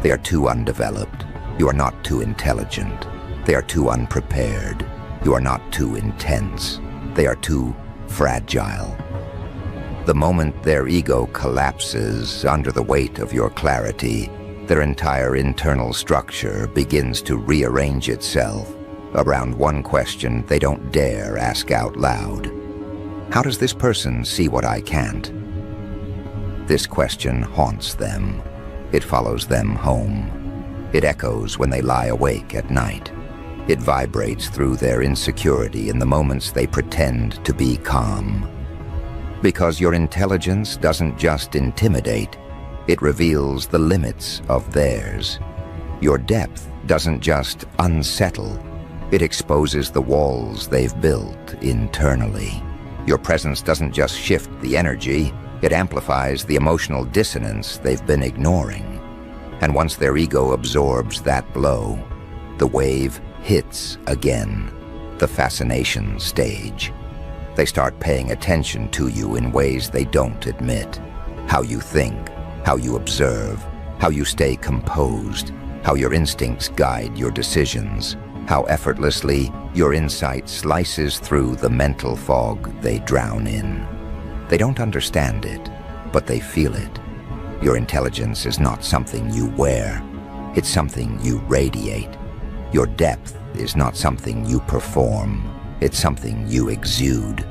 They are too undeveloped. You are not too intelligent. They are too unprepared. You are not too intense. They are too fragile. The moment their ego collapses under the weight of your clarity, their entire internal structure begins to rearrange itself around one question they don't dare ask out loud. How does this person see what I can't? This question haunts them. It follows them home. It echoes when they lie awake at night. It vibrates through their insecurity in the moments they pretend to be calm. Because your intelligence doesn't just intimidate, it reveals the limits of theirs. Your depth doesn't just unsettle, it exposes the walls they've built internally. Your presence doesn't just shift the energy, it amplifies the emotional dissonance they've been ignoring. And once their ego absorbs that blow, the wave hits again, the fascination stage. They start paying attention to you in ways they don't admit. How you think, how you observe, how you stay composed, how your instincts guide your decisions, how effortlessly your insight slices through the mental fog they drown in. They don't understand it, but they feel it. Your intelligence is not something you wear, it's something you radiate. Your depth is not something you perform, it's something you exude.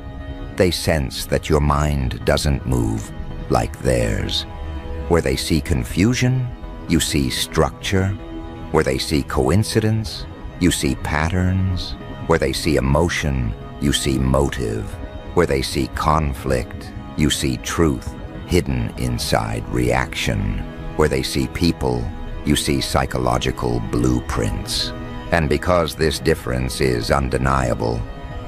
They sense that your mind doesn't move like theirs. Where they see confusion, you see structure. Where they see coincidence, you see patterns. Where they see emotion, you see motive. Where they see conflict, you see truth hidden inside reaction. Where they see people, you see psychological blueprints. And because this difference is undeniable,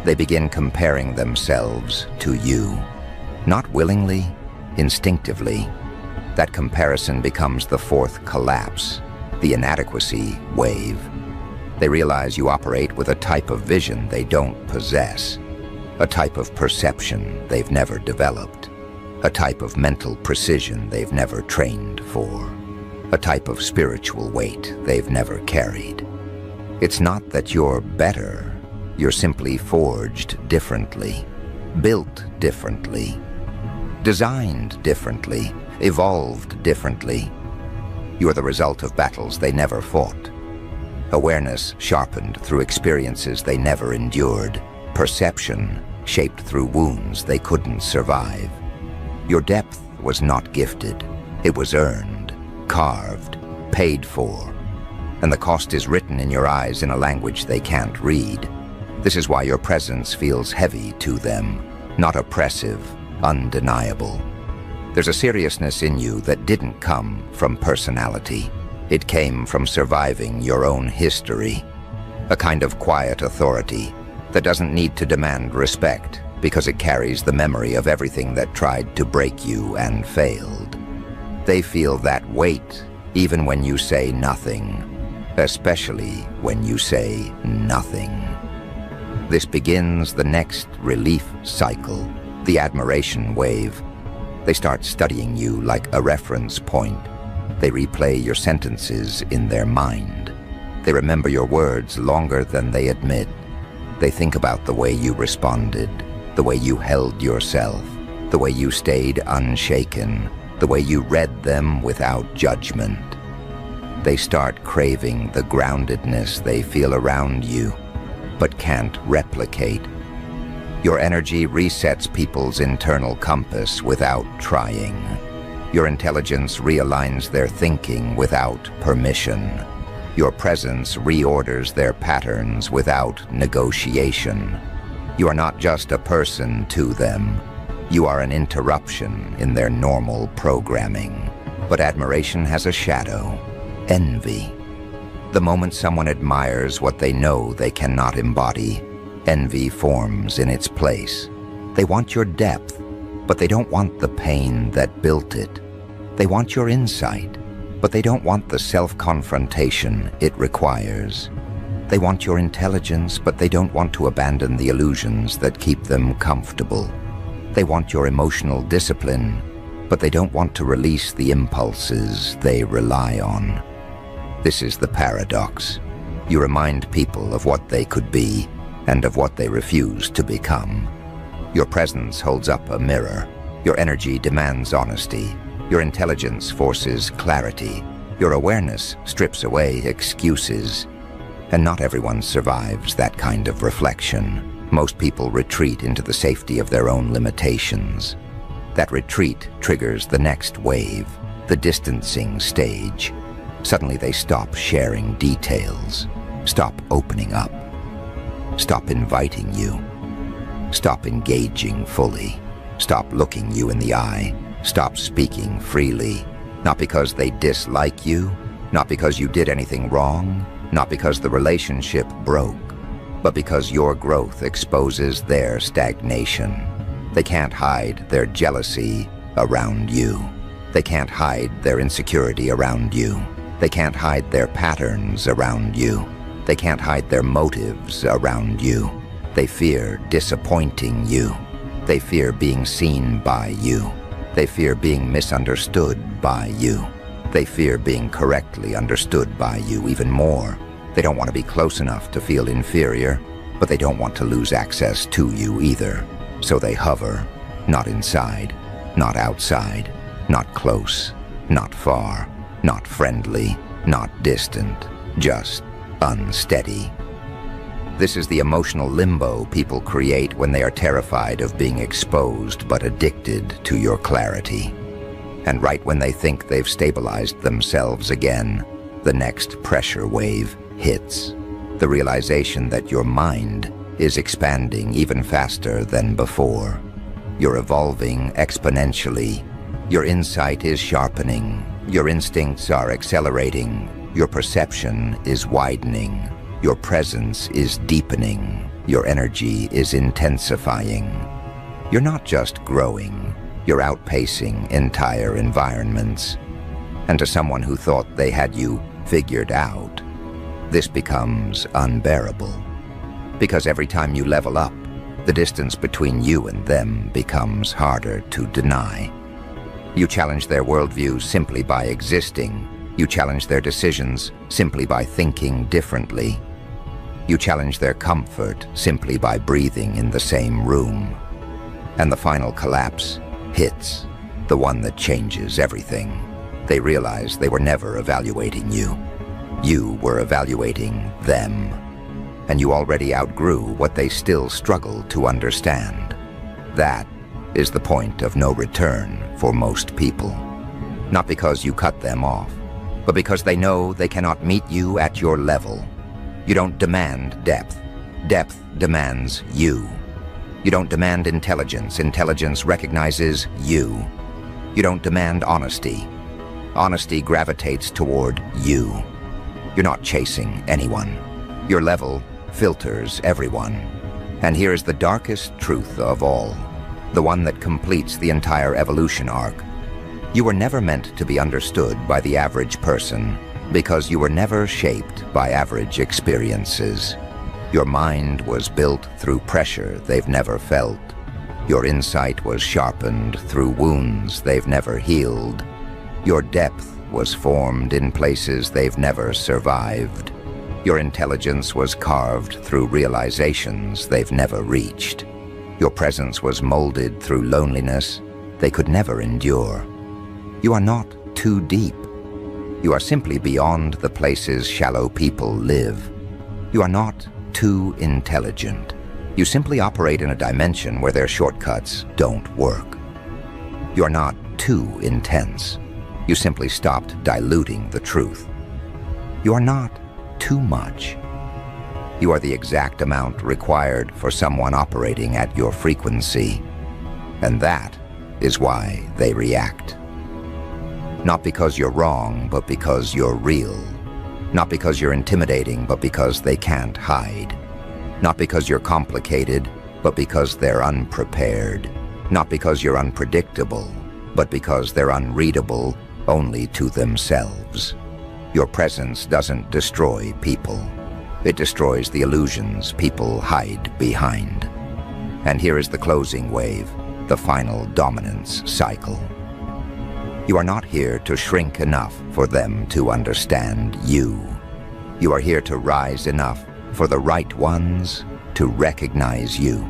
they begin comparing themselves to you. Not willingly, instinctively. That comparison becomes the fourth collapse, the inadequacy wave. They realize you operate with a type of vision they don't possess, a type of perception they've never developed, a type of mental precision they've never trained for, a type of spiritual weight they've never carried. It's not that you're better, you're simply forged differently, built differently, designed differently, evolved differently. You're the result of battles they never fought. Awareness sharpened through experiences they never endured. Perception shaped through wounds they couldn't survive. Your depth was not gifted. It was earned, carved, paid for. And the cost is written in your eyes in a language they can't read. This is why your presence feels heavy to them, not oppressive, undeniable. There's a seriousness in you that didn't come from personality. It came from surviving your own history. A kind of quiet authority that doesn't need to demand respect because it carries the memory of everything that tried to break you and failed. They feel that weight even when you say nothing, especially when you say nothing. This begins the next relief cycle, the admiration wave. They start studying you like a reference point. They replay your sentences in their mind. They remember your words longer than they admit. They think about the way you responded, the way you held yourself, the way you stayed unshaken, the way you read them without judgment. They start craving the groundedness they feel around you, but can't replicate. Your energy resets people's internal compass without trying. Your intelligence realigns their thinking without permission. Your presence reorders their patterns without negotiation. You are not just a person to them. You are an interruption in their normal programming. But admiration has a shadow: envy. The moment someone admires what they know they cannot embody, envy forms in its place. They want your depth, but they don't want the pain that built it. They want your insight, but they don't want the self-confrontation it requires. They want your intelligence, but they don't want to abandon the illusions that keep them comfortable. They want your emotional discipline, but they don't want to release the impulses they rely on. This is the paradox. You remind people of what they could be and of what they refuse to become. Your presence holds up a mirror. Your energy demands honesty. Your intelligence forces clarity. Your awareness strips away excuses. And not everyone survives that kind of reflection. Most people retreat into the safety of their own limitations. That retreat triggers the next wave, the distancing stage. Suddenly they stop sharing details, stop opening up, stop inviting you, stop engaging fully, stop looking you in the eye, stop speaking freely. Not because they dislike you, not because you did anything wrong, not because the relationship broke, but because your growth exposes their stagnation. They can't hide their jealousy around you. They can't hide their insecurity around you. They can't hide their patterns around you. They can't hide their motives around you. They fear disappointing you. They fear being seen by you. They fear being misunderstood by you. They fear being correctly understood by you even more. They don't want to be close enough to feel inferior, but they don't want to lose access to you either. So they hover, not inside, not outside, not close, not far, not friendly, not distant, just unsteady. This is the emotional limbo people create when they are terrified of being exposed but addicted to your clarity. And right when they think they've stabilized themselves again, the next pressure wave hits. The realization that your mind is expanding even faster than before. You're evolving exponentially. Your insight is sharpening. Your instincts are accelerating. Your perception is widening. Your presence is deepening. Your energy is intensifying. You're not just growing, you're outpacing entire environments. And to someone who thought they had you figured out, this becomes unbearable. Because every time you level up, the distance between you and them becomes harder to deny. You challenge their worldview simply by existing. You challenge their decisions simply by thinking differently. You challenge their comfort simply by breathing in the same room. And the final collapse hits, the one that changes everything. They realize they were never evaluating you. You were evaluating them. And you already outgrew what they still struggle to understand. That is the point of no return for most people. Not because you cut them off, but because they know they cannot meet you at your level. You don't demand depth. Depth demands you. You don't demand intelligence. Intelligence recognizes you. You don't demand honesty. Honesty gravitates toward you. You're not chasing anyone. Your level filters everyone. And here is the darkest truth of all, the one that completes the entire evolution arc. You were never meant to be understood by the average person because you were never shaped by average experiences. Your mind was built through pressure they've never felt. Your insight was sharpened through wounds they've never healed. Your depth was formed in places they've never survived. Your intelligence was carved through realizations they've never reached. Your presence was molded through loneliness they could never endure. You are not too deep. You are simply beyond the places shallow people live. You are not too intelligent. You simply operate in a dimension where their shortcuts don't work. You are not too intense. You simply stopped diluting the truth. You are not too much. You are the exact amount required for someone operating at your frequency. And that is why they react. Not because you're wrong, but because you're real. Not because you're intimidating, but because they can't hide. Not because you're complicated, but because they're unprepared. Not because you're unpredictable, but because they're unreadable only to themselves. Your presence doesn't destroy people. It destroys the illusions people hide behind. And here is the closing wave, the final dominance cycle. You are not here to shrink enough for them to understand you. You are here to rise enough for the right ones to recognize you.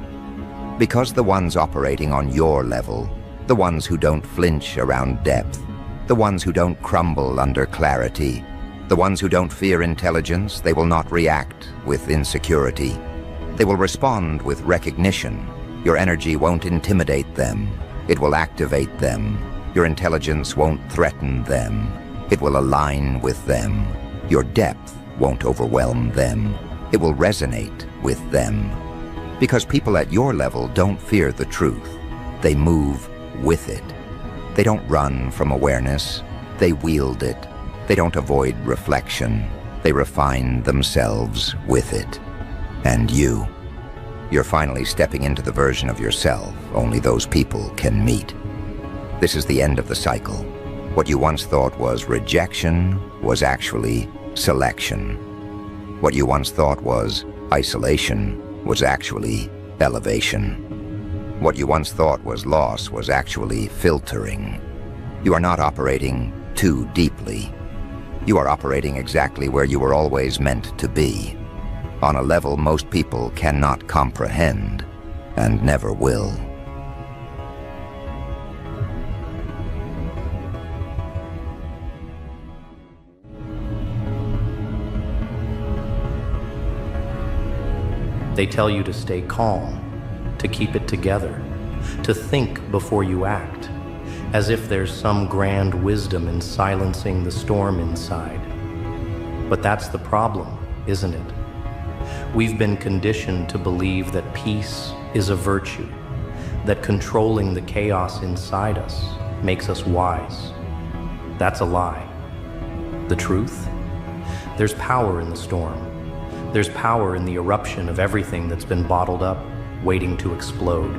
Because the ones operating on your level, the ones who don't flinch around depth, the ones who don't crumble under clarity, the ones who don't fear intelligence, they will not react with insecurity. They will respond with recognition. Your energy won't intimidate them. It will activate them. Your intelligence won't threaten them. It will align with them. Your depth won't overwhelm them. It will resonate with them. Because people at your level don't fear the truth. They move with it. They don't run from awareness. They wield it. They don't avoid reflection. They refine themselves with it. And you're finally stepping into the version of yourself only those people can meet. This is the end of the cycle. What you once thought was rejection was actually selection. What you once thought was isolation was actually elevation. What you once thought was loss was actually filtering. You are not operating too deeply. You are operating exactly where you were always meant to be, on a level most people cannot comprehend and never will. They tell you to stay calm, to keep it together, to think before you act, as if there's some grand wisdom in silencing the storm inside. But that's the problem, isn't it? We've been conditioned to believe that peace is a virtue, that controlling the chaos inside us makes us wise. That's a lie. The truth? There's power in the storm. There's power in the eruption of everything that's been bottled up, waiting to explode.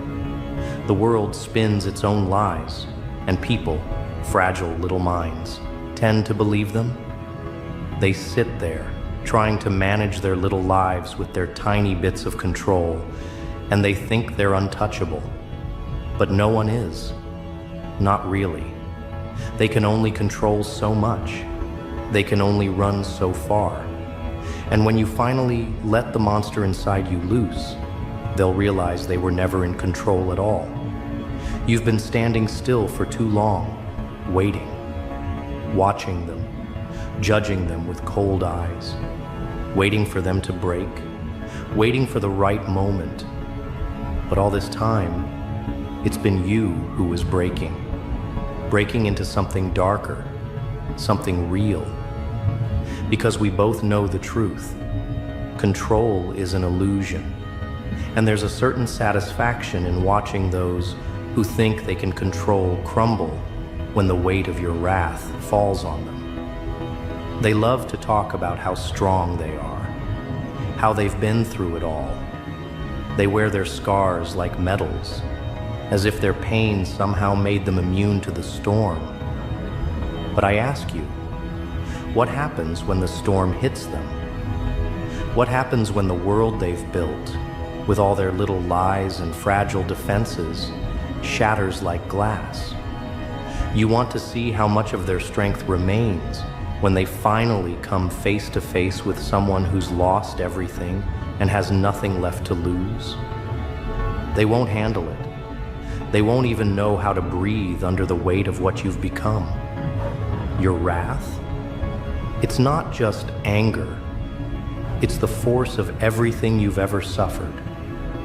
The world spins its own lies, and people, fragile little minds, tend to believe them. They sit there, trying to manage their little lives with their tiny bits of control, and they think they're untouchable. But no one is. Not really. They can only control so much. They can only run so far. And when you finally let the monster inside you loose, they'll realize they were never in control at all. You've been standing still for too long, waiting, watching them, judging them with cold eyes, waiting for them to break, waiting for the right moment. But all this time, it's been you who was breaking into something darker, something real. Because we both know the truth. Control is an illusion. And there's a certain satisfaction in watching those who think they can control crumble when the weight of your wrath falls on them. They love to talk about how strong they are, how they've been through it all. They wear their scars like medals, as if their pain somehow made them immune to the storm. But I ask you, what happens when the storm hits them? What happens when the world they've built, with all their little lies and fragile defenses, shatters like glass? You want to see how much of their strength remains when they finally come face to face with someone who's lost everything and has nothing left to lose? They won't handle it. They won't even know how to breathe under the weight of what you've become. Your wrath? It's not just anger. It's the force of everything you've ever suffered,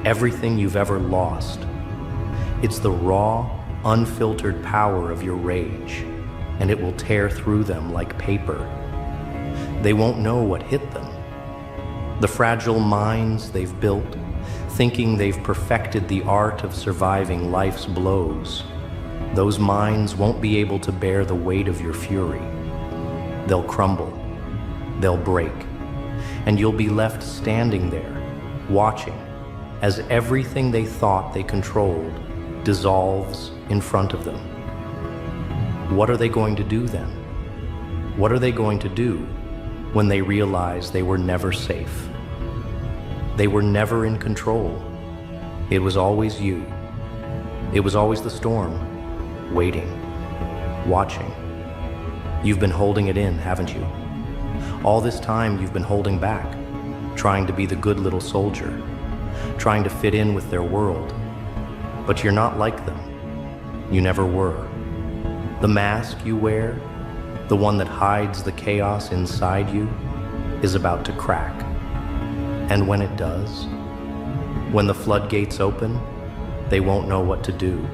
everything you've ever lost. It's the raw, unfiltered power of your rage, and it will tear through them like paper. They won't know what hit them. The fragile minds they've built, thinking they've perfected the art of surviving life's blows, those minds won't be able to bear the weight of your fury. They'll crumble, they'll break, and you'll be left standing there, watching as everything they thought they controlled dissolves in front of them. What are they going to do then? What are they going to do when they realize they were never safe? They were never in control. It was always you. It was always the storm, waiting, watching. You've been holding it in, haven't you? All this time you've been holding back, trying to be the good little soldier, trying to fit in with their world. But you're not like them. You never were. The mask you wear, the one that hides the chaos inside you, is about to crack. And when it does, when the floodgates open, they won't know what to do.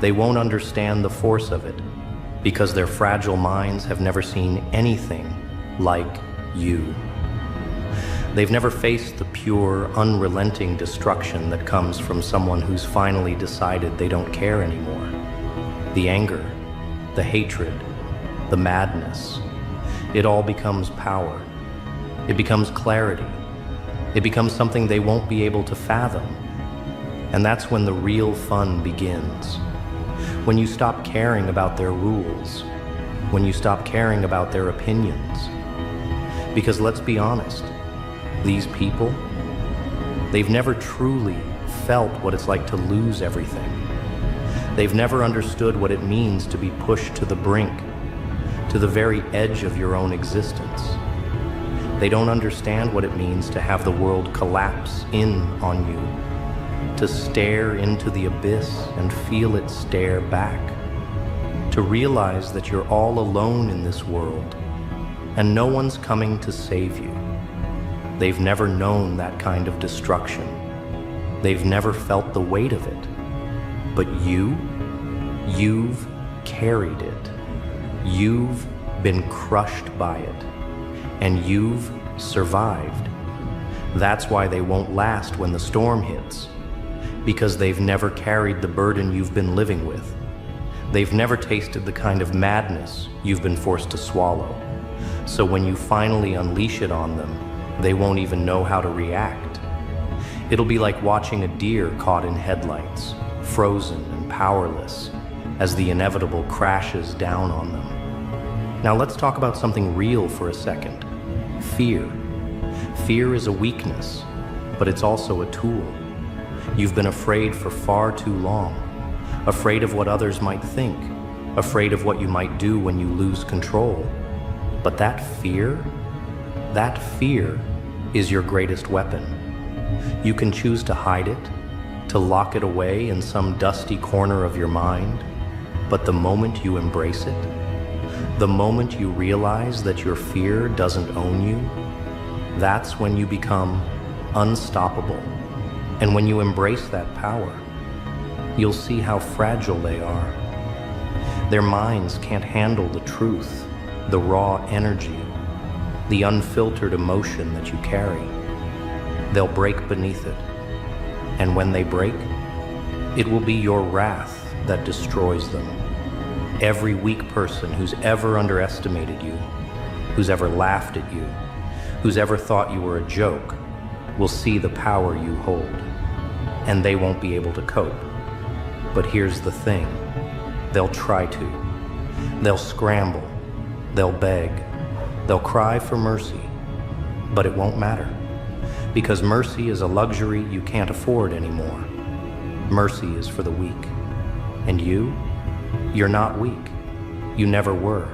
They won't understand the force of it because their fragile minds have never seen anything like you. They've never faced the pure, unrelenting destruction that comes from someone who's finally decided they don't care anymore. The anger, the hatred, the madness, it all becomes power. It becomes clarity. It becomes something they won't be able to fathom. And that's when the real fun begins. When you stop caring about their rules. When you stop caring about their opinions. Because let's be honest, these people, they've never truly felt what it's like to lose everything. They've never understood what it means to be pushed to the brink, to the very edge of your own existence. They don't understand what it means to have the world collapse in on you, to stare into the abyss and feel it stare back, to realize that you're all alone in this world and no one's coming to save you. They've never known that kind of destruction. They've never felt the weight of it. But you've carried it. You've been crushed by it. And you've survived. That's why they won't last when the storm hits. Because they've never carried the burden you've been living with. They've never tasted the kind of madness you've been forced to swallow. So when you finally unleash it on them, they won't even know how to react. It'll be like watching a deer caught in headlights, frozen and powerless, as the inevitable crashes down on them. Now let's talk about something real for a second. Fear. Fear is a weakness, but it's also a tool. You've been afraid for far too long, afraid of what others might think, afraid of what you might do when you lose control. But that fear is your greatest weapon. You can choose to hide it, to lock it away in some dusty corner of your mind, but the moment you embrace it, the moment you realize that your fear doesn't own you, that's when you become unstoppable. And when you embrace that power, you'll see how fragile they are. Their minds can't handle the truth, the raw energy, the unfiltered emotion that you carry. They'll break beneath it. And when they break, it will be your wrath that destroys them. Every weak person who's ever underestimated you, who's ever laughed at you, who's ever thought you were a joke, will see the power you hold. And they won't be able to cope. But here's the thing, they'll try to. They'll scramble, they'll beg, they'll cry for mercy, but it won't matter, because mercy is a luxury you can't afford anymore. Mercy is for the weak. And you're not weak. You never were.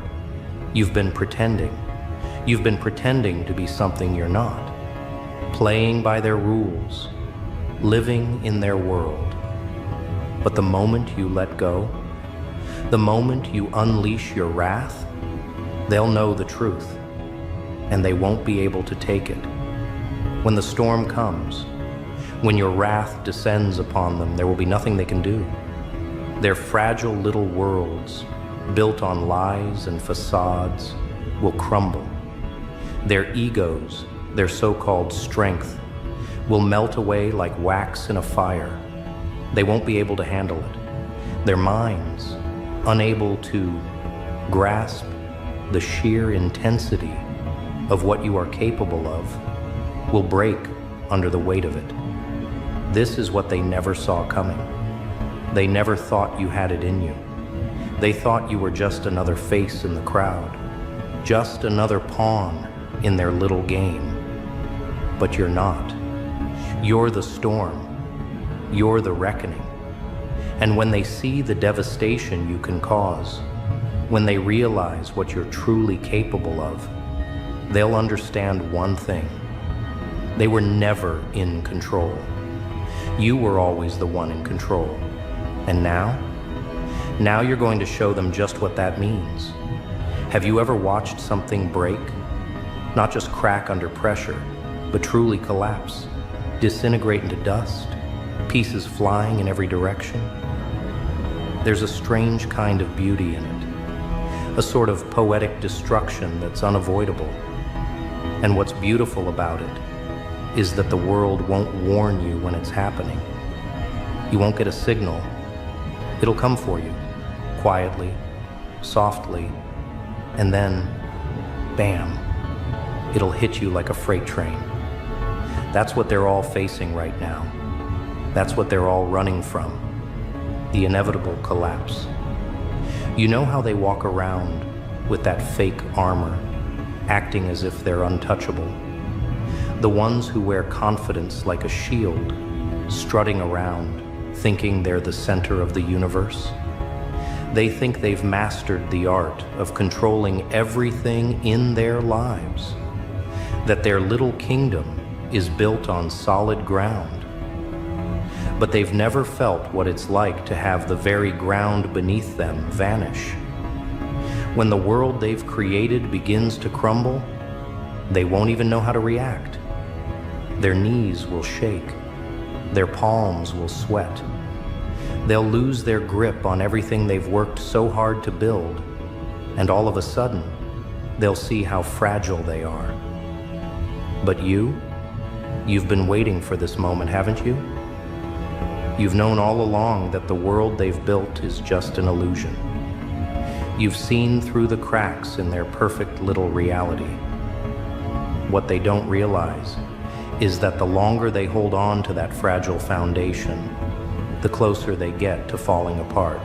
You've been pretending. You've been pretending to be something you're not, playing by their rules, living in their world. But the moment you let go, the moment you unleash your wrath, they'll know the truth, and they won't be able to take it. When the storm comes, when your wrath descends upon them, there will be nothing they can do. Their fragile little worlds, built on lies and facades, will crumble. Their egos, their so-called strength, will melt away like wax in a fire. They won't be able to handle it. Their minds, unable to grasp the sheer intensity of what you are capable of, will break under the weight of it. This is what they never saw coming. They never thought you had it in you. They thought you were just another face in the crowd, just another pawn in their little game. But you're not. You're the storm. You're the reckoning. And when they see the devastation you can cause, when they realize what you're truly capable of, they'll understand one thing. They were never in control. You were always the one in control. And now you're going to show them just what that means. Have you ever watched something break? Not just crack under pressure, but truly collapse, disintegrate into dust, pieces flying in every direction? There's a strange kind of beauty in it, a sort of poetic destruction that's unavoidable. And what's beautiful about it is that the world won't warn you when it's happening. You won't get a signal. It'll come for you, quietly, softly, and then, bam, it'll hit you like a freight train. That's what they're all facing right now. That's what they're all running from, the inevitable collapse. You know how they walk around with that fake armor, acting as if they're untouchable? The ones who wear confidence like a shield, strutting around, thinking they're the center of the universe. They think they've mastered the art of controlling everything in their lives, that their little kingdom is built on solid ground. But they've never felt what it's like to have the very ground beneath them vanish. When the world they've created begins to crumble, they won't even know how to react. Their knees will shake. Their palms will sweat. They'll lose their grip on everything they've worked so hard to build, and all of a sudden, they'll see how fragile they are. But you've been waiting for this moment, haven't you? You've known all along that the world they've built is just an illusion. You've seen through the cracks in their perfect little reality. What they don't realize is that the longer they hold on to that fragile foundation, the closer they get to falling apart.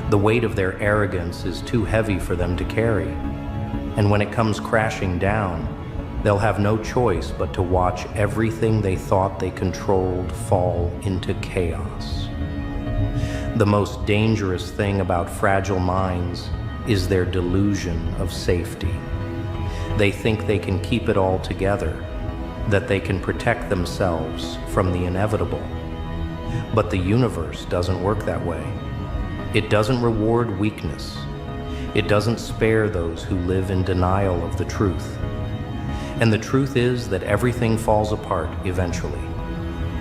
The weight of their arrogance is too heavy for them to carry, and when it comes crashing down, they'll have no choice but to watch everything they thought they controlled fall into chaos. The most dangerous thing about fragile minds is their delusion of safety. They think they can keep it all together, that they can protect themselves from the inevitable. But the universe doesn't work that way. It doesn't reward weakness. It doesn't spare those who live in denial of the truth. And the truth is that everything falls apart eventually.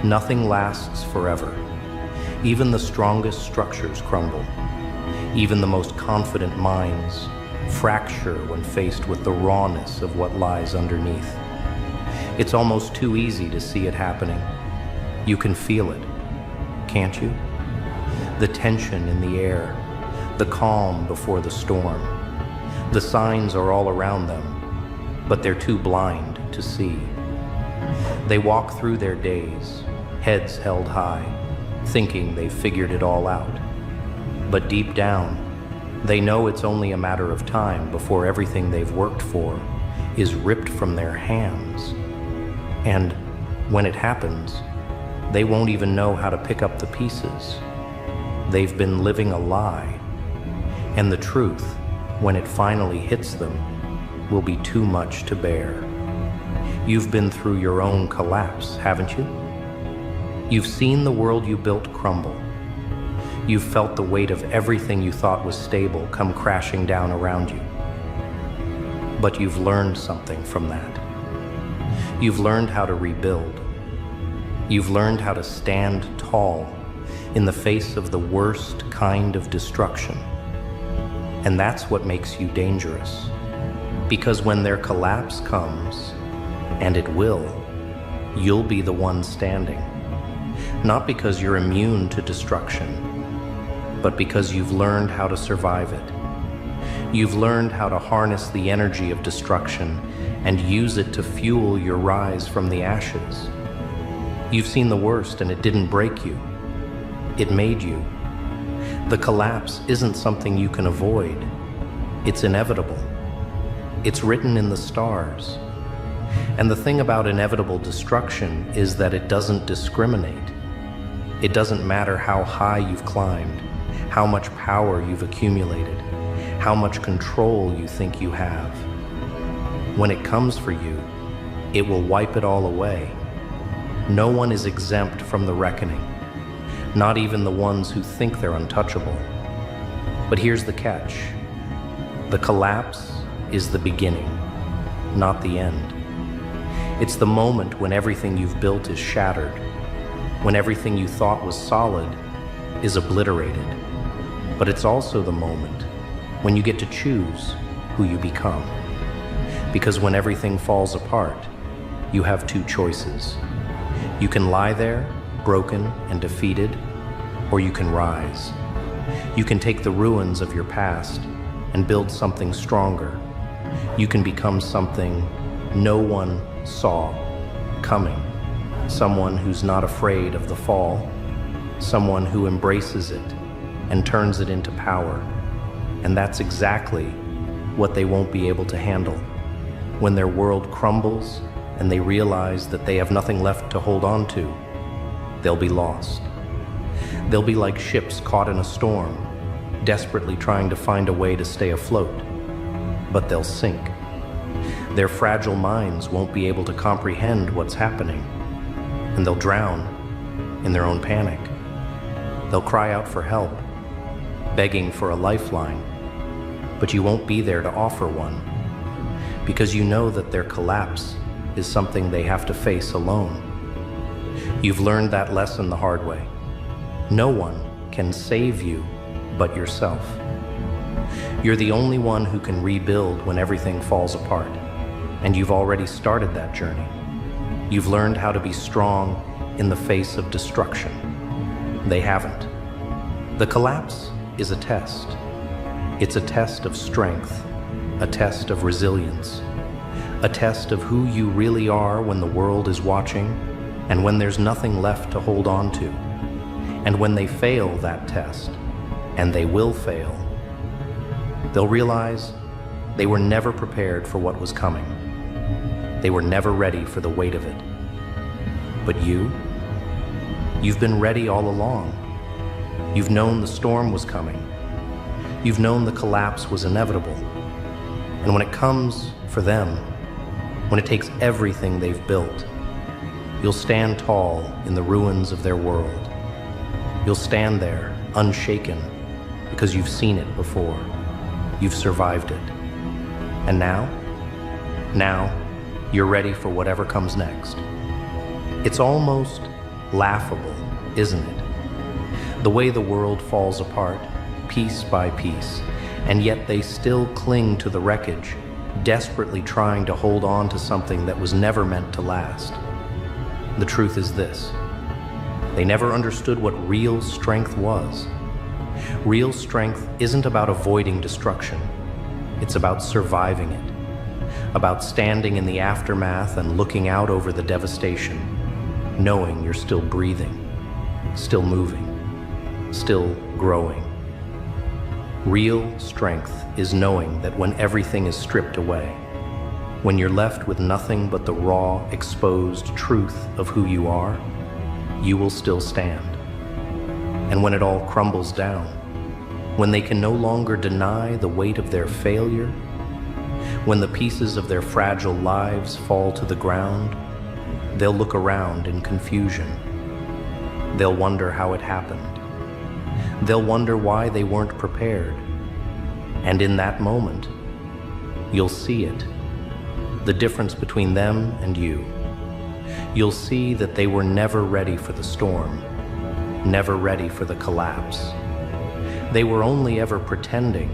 Nothing lasts forever. Even the strongest structures crumble. Even the most confident minds fracture when faced with the rawness of what lies underneath. It's almost too easy to see it happening. You can feel it, can't you? The tension in the air, the calm before the storm. The signs are all around them, but they're too blind to see. They walk through their days, heads held high, thinking they've figured it all out. But deep down, They know it's only a matter of time before everything they've worked for is ripped from their hands. And when it happens, they won't even know how to pick up the pieces. They've been living a lie, and the truth, when it finally hits them, will be too much to bear. You've been through your own collapse, haven't you? You've seen the world you built crumble. You've felt the weight of everything you thought was stable come crashing down around you. But you've learned something from that. You've learned how to rebuild. You've learned how to stand tall in the face of the worst kind of destruction. And that's what makes you dangerous. Because when their collapse comes, and it will, you'll be the one standing. Not because you're immune to destruction, but because you've learned how to survive it. You've learned how to harness the energy of destruction and use it to fuel your rise from the ashes. You've seen the worst and it didn't break you. It made you. The collapse isn't something you can avoid. It's inevitable. It's written in the stars. And the thing about inevitable destruction is that it doesn't discriminate. It doesn't matter how high you've climbed, how much power you've accumulated, how much control you think you have. When it comes for you, it will wipe it all away. No one is exempt from the reckoning, not even the ones who think they're untouchable. But here's the catch. The collapse is the beginning, not the end. It's the moment when everything you've built is shattered, when everything you thought was solid is obliterated. But it's also the moment when you get to choose who you become. Because when everything falls apart, you have two choices. You can lie there, broken and defeated, or you can rise. You can take the ruins of your past and build something stronger. You can become something no one saw coming. Someone who's not afraid of the fall. Someone who embraces it and turns it into power. And that's exactly what they won't be able to handle. When their world crumbles and they realize that they have nothing left to hold on to, they'll be lost. They'll be like ships caught in a storm, desperately trying to find a way to stay afloat. But they'll sink. Their fragile minds won't be able to comprehend what's happening, and they'll drown in their own panic. They'll cry out for help, begging for a lifeline, but you won't be there to offer one, because you know that their collapse is something they have to face alone. You've learned that lesson the hard way. No one can save you but yourself. You're the only one who can rebuild when everything falls apart, and you've already started that journey. You've learned how to be strong in the face of destruction. They haven't. The collapse is a test. It's a test of strength, a test of resilience, a test of who you really are when the world is watching and when there's nothing left to hold on to. And when they fail that test, and they will fail, they'll realize they were never prepared for what was coming. They were never ready for the weight of it. But you've been ready all along. You've known the storm was coming. You've known the collapse was inevitable. And when it comes for them, when it takes everything they've built, you'll stand tall in the ruins of their world. You'll stand there, unshaken, because you've seen it before. You've survived it. And now you're ready for whatever comes next. It's almost laughable, isn't it? The way the world falls apart, piece by piece, and yet they still cling to the wreckage, desperately trying to hold on to something that was never meant to last. The truth is this: they never understood what real strength was. Real strength isn't about avoiding destruction. It's about surviving it, about standing in the aftermath and looking out over the devastation, knowing you're still breathing, still moving, still growing. Real strength is knowing that when everything is stripped away, when you're left with nothing but the raw, exposed truth of who you are, you will still stand. And when it all crumbles down, when they can no longer deny the weight of their failure, when the pieces of their fragile lives fall to the ground, they'll look around in confusion. They'll wonder how it happened. They'll wonder why they weren't prepared. And in that moment, you'll see it, the difference between them and you. You'll see that they were never ready for the storm, never ready for the collapse. They were only ever pretending,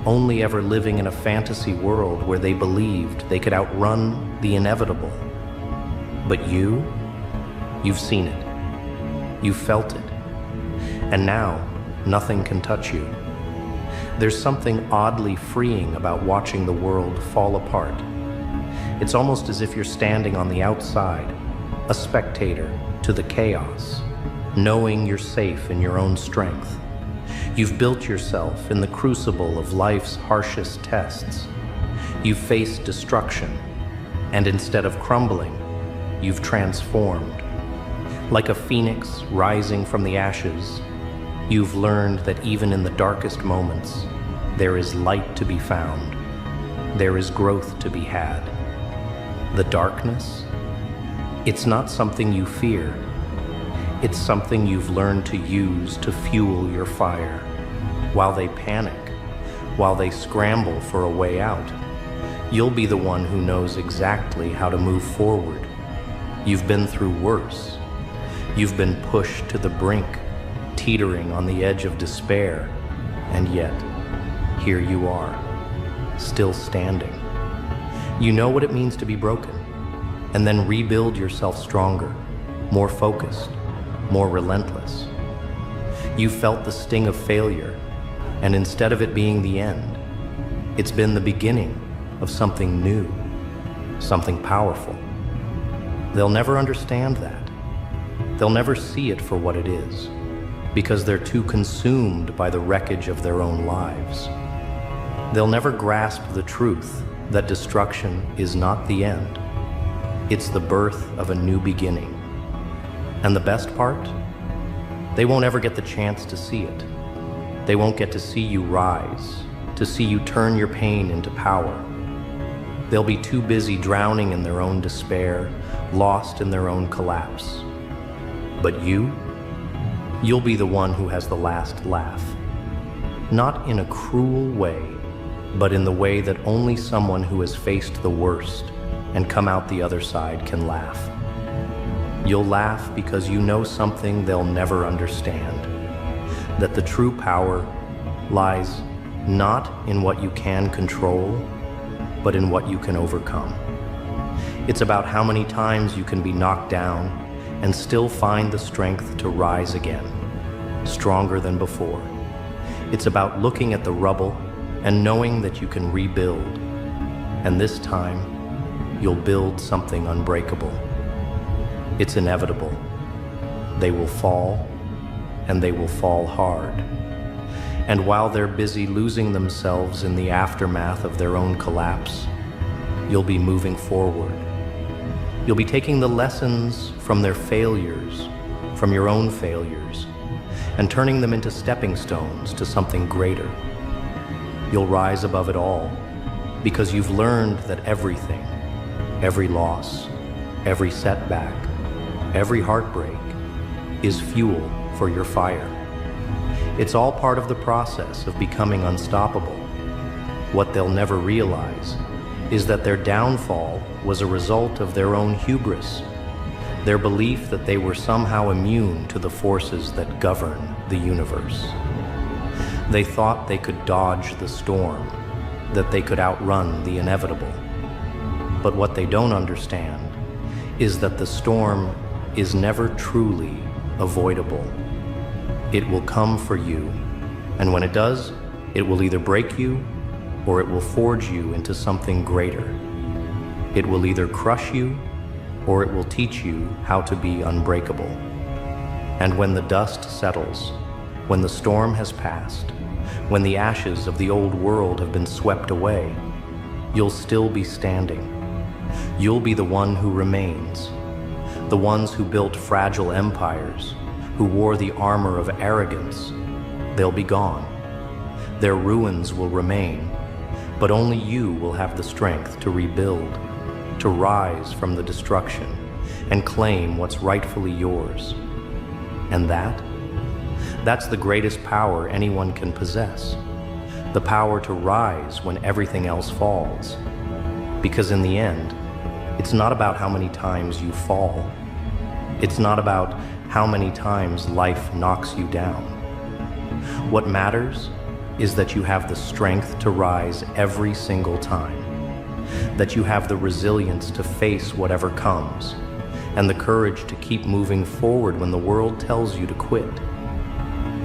only ever living in a fantasy world where they believed they could outrun the inevitable. But you've seen it, you've felt it, and now nothing can touch you. There's something oddly freeing about watching the world fall apart. It's almost as if you're standing on the outside, a spectator to the chaos, knowing you're safe in your own strength. You've built yourself in the crucible of life's harshest tests. You've faced destruction, and instead of crumbling, you've transformed. Like a phoenix rising from the ashes, you've learned that even in the darkest moments, there is light to be found. There is growth to be had. The darkness, it's not something you fear. It's something you've learned to use to fuel your fire. While they panic, while they scramble for a way out, you'll be the one who knows exactly how to move forward. You've been through worse. You've been pushed to the brink, teetering on the edge of despair, and yet, here you are, still standing. You know what it means to be broken, and then rebuild yourself stronger, more focused, more relentless. You felt the sting of failure, and instead of it being the end, it's been the beginning of something new, something powerful. They'll never understand that. They'll never see it for what it is, because they're too consumed by the wreckage of their own lives. They'll never grasp the truth that destruction is not the end. It's the birth of a new beginning. And the best part? They won't ever get the chance to see it. They won't get to see you rise, to see you turn your pain into power. They'll be too busy drowning in their own despair, lost in their own collapse. But you'll be the one who has the last laugh. Not in a cruel way, but in the way that only someone who has faced the worst and come out the other side can laugh. You'll laugh because you know something they'll never understand, that the true power lies not in what you can control, but in what you can overcome. It's about how many times you can be knocked down and still find the strength to rise again, stronger than before. It's about looking at the rubble and knowing that you can rebuild. And this time, you'll build something unbreakable. It's inevitable. They will fall, and they will fall hard. And while they're busy losing themselves in the aftermath of their own collapse, you'll be moving forward. You'll be taking the lessons from their failures, from your own failures, and turning them into stepping stones to something greater. You'll rise above it all because you've learned that everything, every loss, every setback, every heartbreak is fuel for your fire. It's all part of the process of becoming unstoppable. What they'll never realize is that their downfall was a result of their own hubris, their belief that they were somehow immune to the forces that govern the universe. They thought they could dodge the storm, that they could outrun the inevitable. But what they don't understand is that the storm is never truly avoidable. It will come for you, and when it does, it will either break you or it will forge you into something greater. It will either crush you or it will teach you how to be unbreakable. And when the dust settles When the storm has passed, when the ashes of the old world have been swept away, you'll still be standing. You'll be the one who remains. The ones who built fragile empires, who wore the armor of arrogance, they'll be gone. Their ruins will remain, but only you will have the strength to rebuild, to rise from the destruction and claim what's rightfully yours. And that's the greatest power anyone can possess. The power to rise when everything else falls. Because in the end, it's not about how many times you fall. It's not about how many times life knocks you down. What matters is that you have the strength to rise every single time, that you have the resilience to face whatever comes, and the courage to keep moving forward when the world tells you to quit.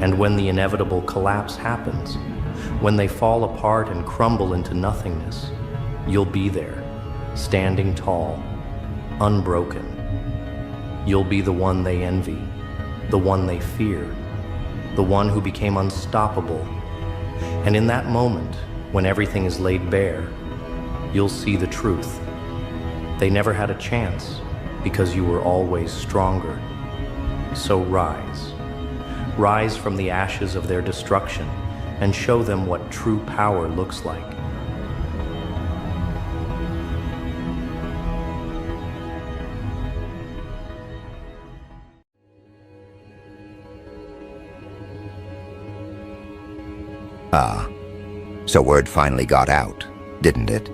And when the inevitable collapse happens, when they fall apart and crumble into nothingness, you'll be there, standing tall, unbroken. You'll be the one they envy, the one they fear, the one who became unstoppable. And in that moment, when everything is laid bare, you'll see the truth. They never had a chance because you were always stronger. So rise. Rise from the ashes of their destruction and show them what true power looks like. Ah, so word finally got out, didn't it?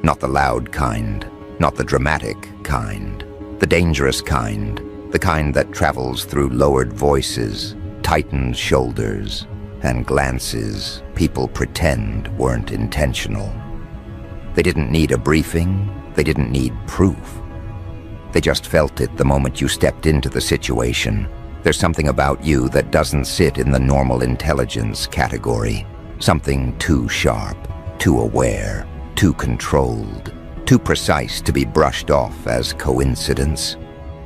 Not the loud kind, not the dramatic kind, the dangerous kind, the kind that travels through lowered voices, tightened shoulders, and glances people pretend weren't intentional. They didn't need a briefing, they didn't need proof. They just felt it the moment you stepped into the situation. There's something about you that doesn't sit in the normal intelligence category. Something too sharp, too aware, too controlled, too precise to be brushed off as coincidence.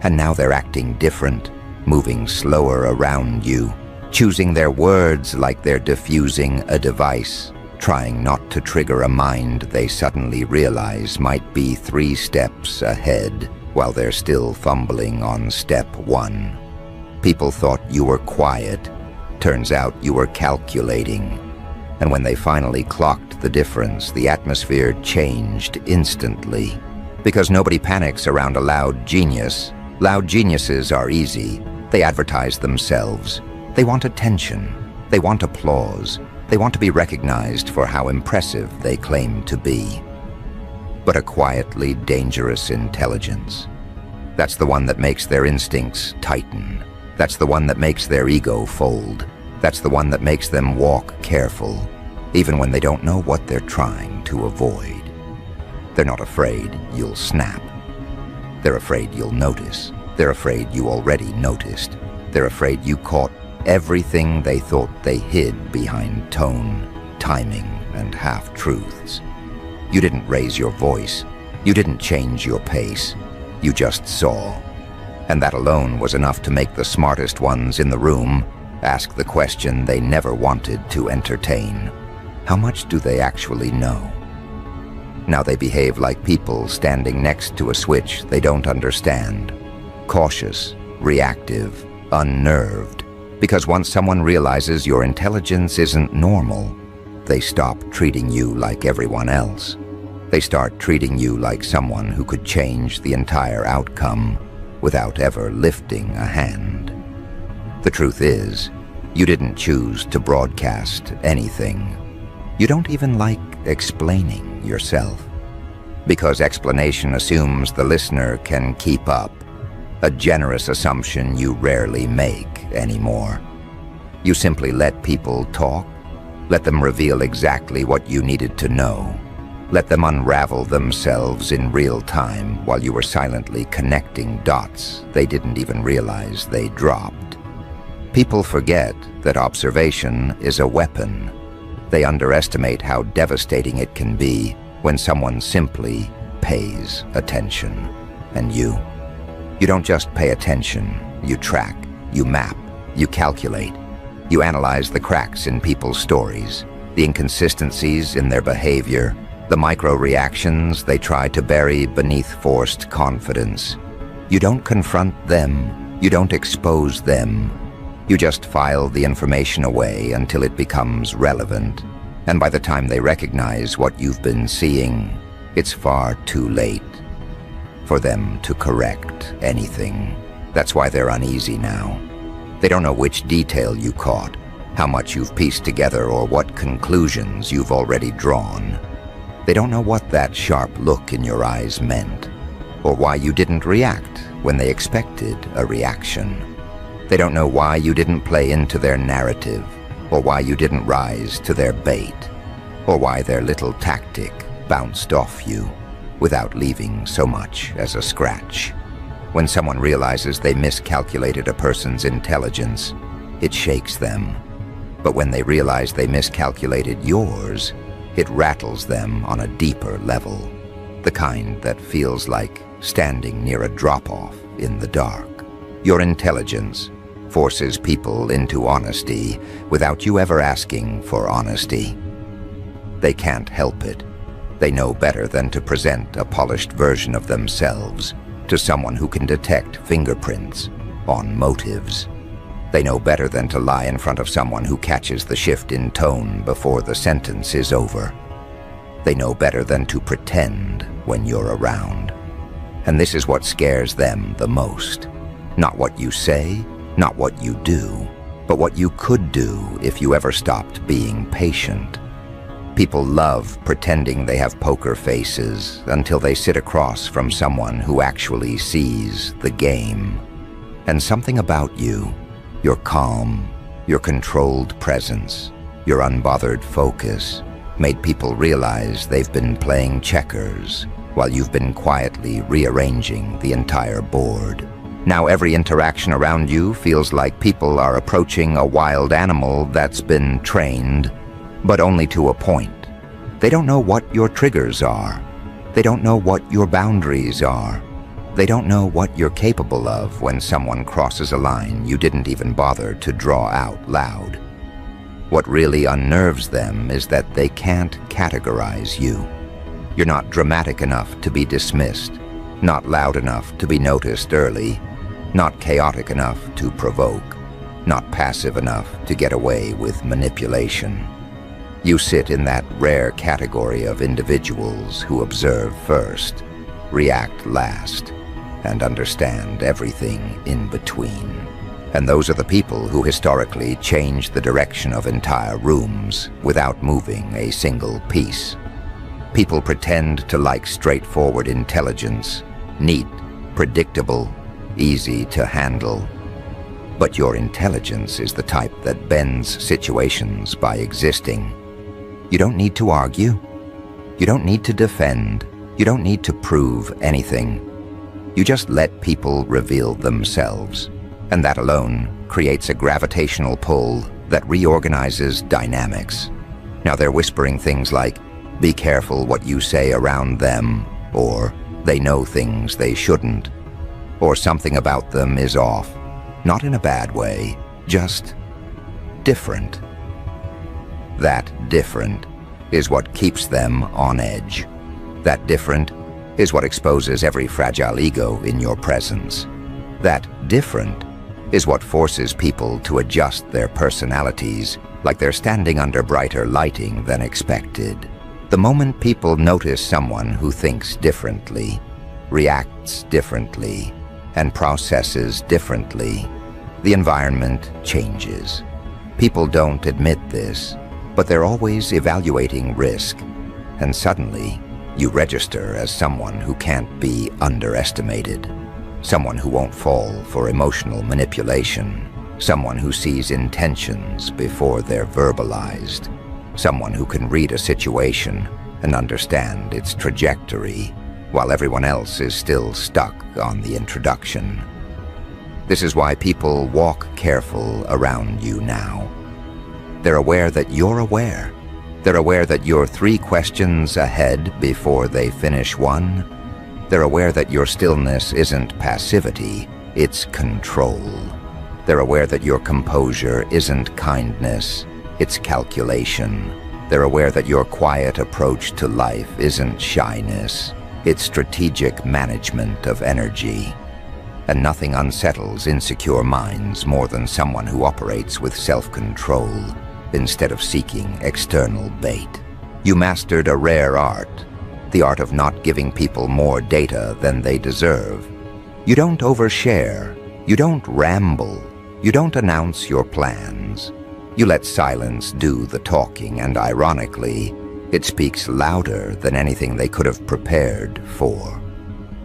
And now they're acting different, moving slower around you, choosing their words like they're diffusing a device, trying not to trigger a mind they suddenly realize might be 3 steps ahead while they're still fumbling on step 1. People thought you were quiet. Turns out you were calculating. And when they finally clocked the difference, the atmosphere changed instantly. Because nobody panics around a loud genius. Loud geniuses are easy. They advertise themselves. They want attention. They want applause. They want to be recognized for how impressive they claim to be. But a quietly dangerous intelligence. That's the one that makes their instincts tighten. That's the one that makes their ego fold. That's the one that makes them walk careful, even when they don't know what they're trying to avoid. They're not afraid you'll snap. They're afraid you'll notice. They're afraid you already noticed. They're afraid you caught everything they thought they hid behind tone, timing, and half-truths. You didn't raise your voice. You didn't change your pace. You just saw. And that alone was enough to make the smartest ones in the room ask the question they never wanted to entertain. How much do they actually know? Now they behave like people standing next to a switch they don't understand. Cautious, reactive, unnerved. Because once someone realizes your intelligence isn't normal, they stop treating you like everyone else. They start treating you like someone who could change the entire outcome without ever lifting a hand. The truth is, you didn't choose to broadcast anything. You don't even like explaining yourself. Because explanation assumes the listener can keep up, a generous assumption you rarely make anymore. You simply let people talk, let them reveal exactly what you needed to know. Let them unravel themselves in real time while you were silently connecting dots they didn't even realize they dropped. People forget that observation is a weapon. They underestimate how devastating it can be when someone simply pays attention. And you don't just pay attention, you track, you map, you calculate. You analyze the cracks in people's stories, the inconsistencies in their behavior, the micro-reactions they try to bury beneath forced confidence. You don't confront them, you don't expose them. You just file the information away until it becomes relevant. And by the time they recognize what you've been seeing, it's far too late for them to correct anything. That's why they're uneasy now. They don't know which detail you caught, how much you've pieced together, or what conclusions you've already drawn. They don't know what that sharp look in your eyes meant, or why you didn't react when they expected a reaction. They don't know why you didn't play into their narrative, or why you didn't rise to their bait, or why their little tactic bounced off you without leaving so much as a scratch. When someone realizes they miscalculated a person's intelligence, it shakes them. But when they realize they miscalculated yours, it rattles them on a deeper level, the kind that feels like standing near a drop-off in the dark. Your intelligence forces people into honesty without you ever asking for honesty. They can't help it. They know better than to present a polished version of themselves to someone who can detect fingerprints on motives. They know better than to lie in front of someone who catches the shift in tone before the sentence is over. They know better than to pretend when you're around. And this is what scares them the most. Not what you say, not what you do, but what you could do if you ever stopped being patient. People love pretending they have poker faces until they sit across from someone who actually sees the game. And something about you, your calm, your controlled presence, your unbothered focus, made people realize they've been playing checkers while you've been quietly rearranging the entire board. Now every interaction around you feels like people are approaching a wild animal that's been trained, but only to a point. They don't know what your triggers are. They don't know what your boundaries are. They don't know what you're capable of when someone crosses a line you didn't even bother to draw out loud. What really unnerves them is that they can't categorize you. You're not dramatic enough to be dismissed, not loud enough to be noticed early, not chaotic enough to provoke, not passive enough to get away with manipulation. You sit in that rare category of individuals who observe first, react last, and understand everything in between. And those are the people who historically change the direction of entire rooms without moving a single piece. People pretend to like straightforward intelligence, neat, predictable, easy to handle. But your intelligence is the type that bends situations by existing. You don't need to argue. You don't need to defend. You don't need to prove anything. You just let people reveal themselves. And that alone creates a gravitational pull that reorganizes dynamics. Now they're whispering things like, "Be careful what you say around them," or "They know things they shouldn't," or something about them is off. Not in a bad way, just different. That different is what keeps them on edge. That different is what exposes every fragile ego in your presence. That different is what forces people to adjust their personalities like they're standing under brighter lighting than expected. The moment people notice someone who thinks differently, reacts differently, and processes differently, the environment changes. People don't admit this, but they're always evaluating risk, and suddenly you register as someone who can't be underestimated, someone who won't fall for emotional manipulation, someone who sees intentions before they're verbalized, someone who can read a situation and understand its trajectory while everyone else is still stuck on the introduction. This is why people walk careful around you now. They're aware that you're aware. They're aware that you're 3 questions ahead before they finish one. They're aware that your stillness isn't passivity, it's control. They're aware that your composure isn't kindness, it's calculation. They're aware that your quiet approach to life isn't shyness, it's strategic management of energy. And nothing unsettles insecure minds more than someone who operates with self-control instead of seeking external bait. You mastered a rare art, the art of not giving people more data than they deserve. You don't overshare, you don't ramble, you don't announce your plans. You let silence do the talking, and ironically, it speaks louder than anything they could have prepared for.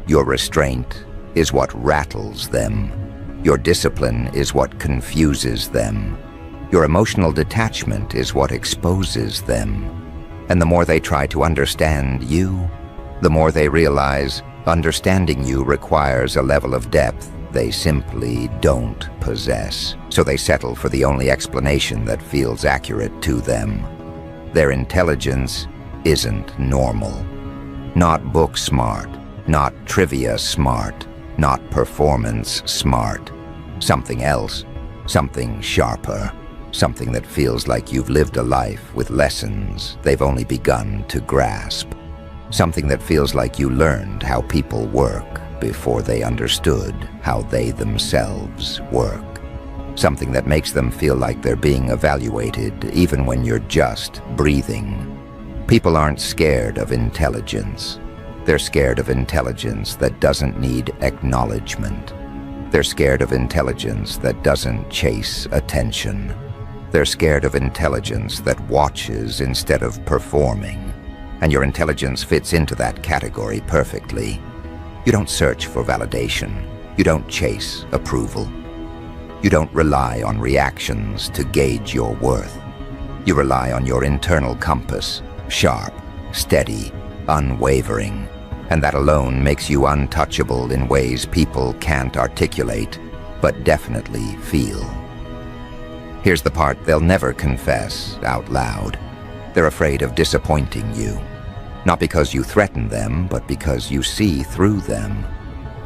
Your restraint is what rattles them. Your discipline is what confuses them. Your emotional detachment is what exposes them. And the more they try to understand you, the more they realize understanding you requires a level of depth they simply don't possess. So they settle for the only explanation that feels accurate to them. Their intelligence isn't normal. Not book smart, not trivia smart, not performance smart. Something else, something sharper, something that feels like you've lived a life with lessons they've only begun to grasp. Something that feels like you learned how people work before they understood how they themselves work. Something that makes them feel like they're being evaluated even when you're just breathing. People aren't scared of intelligence. They're scared of intelligence that doesn't need acknowledgement. They're scared of intelligence that doesn't chase attention. They're scared of intelligence that watches instead of performing. And your intelligence fits into that category perfectly. You don't search for validation. You don't chase approval. You don't rely on reactions to gauge your worth. You rely on your internal compass, sharp, steady, unwavering. And that alone makes you untouchable in ways people can't articulate, but definitely feel. Here's the part they'll never confess out loud. They're afraid of disappointing you. Not because you threaten them, but because you see through them.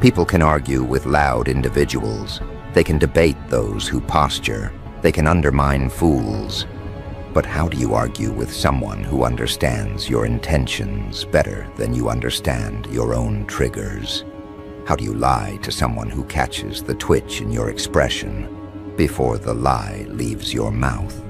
People can argue with loud individuals. They can debate those who posture. They can undermine fools. But how do you argue with someone who understands your intentions better than you understand your own triggers? How do you lie to someone who catches the twitch in your expression before the lie leaves your mouth?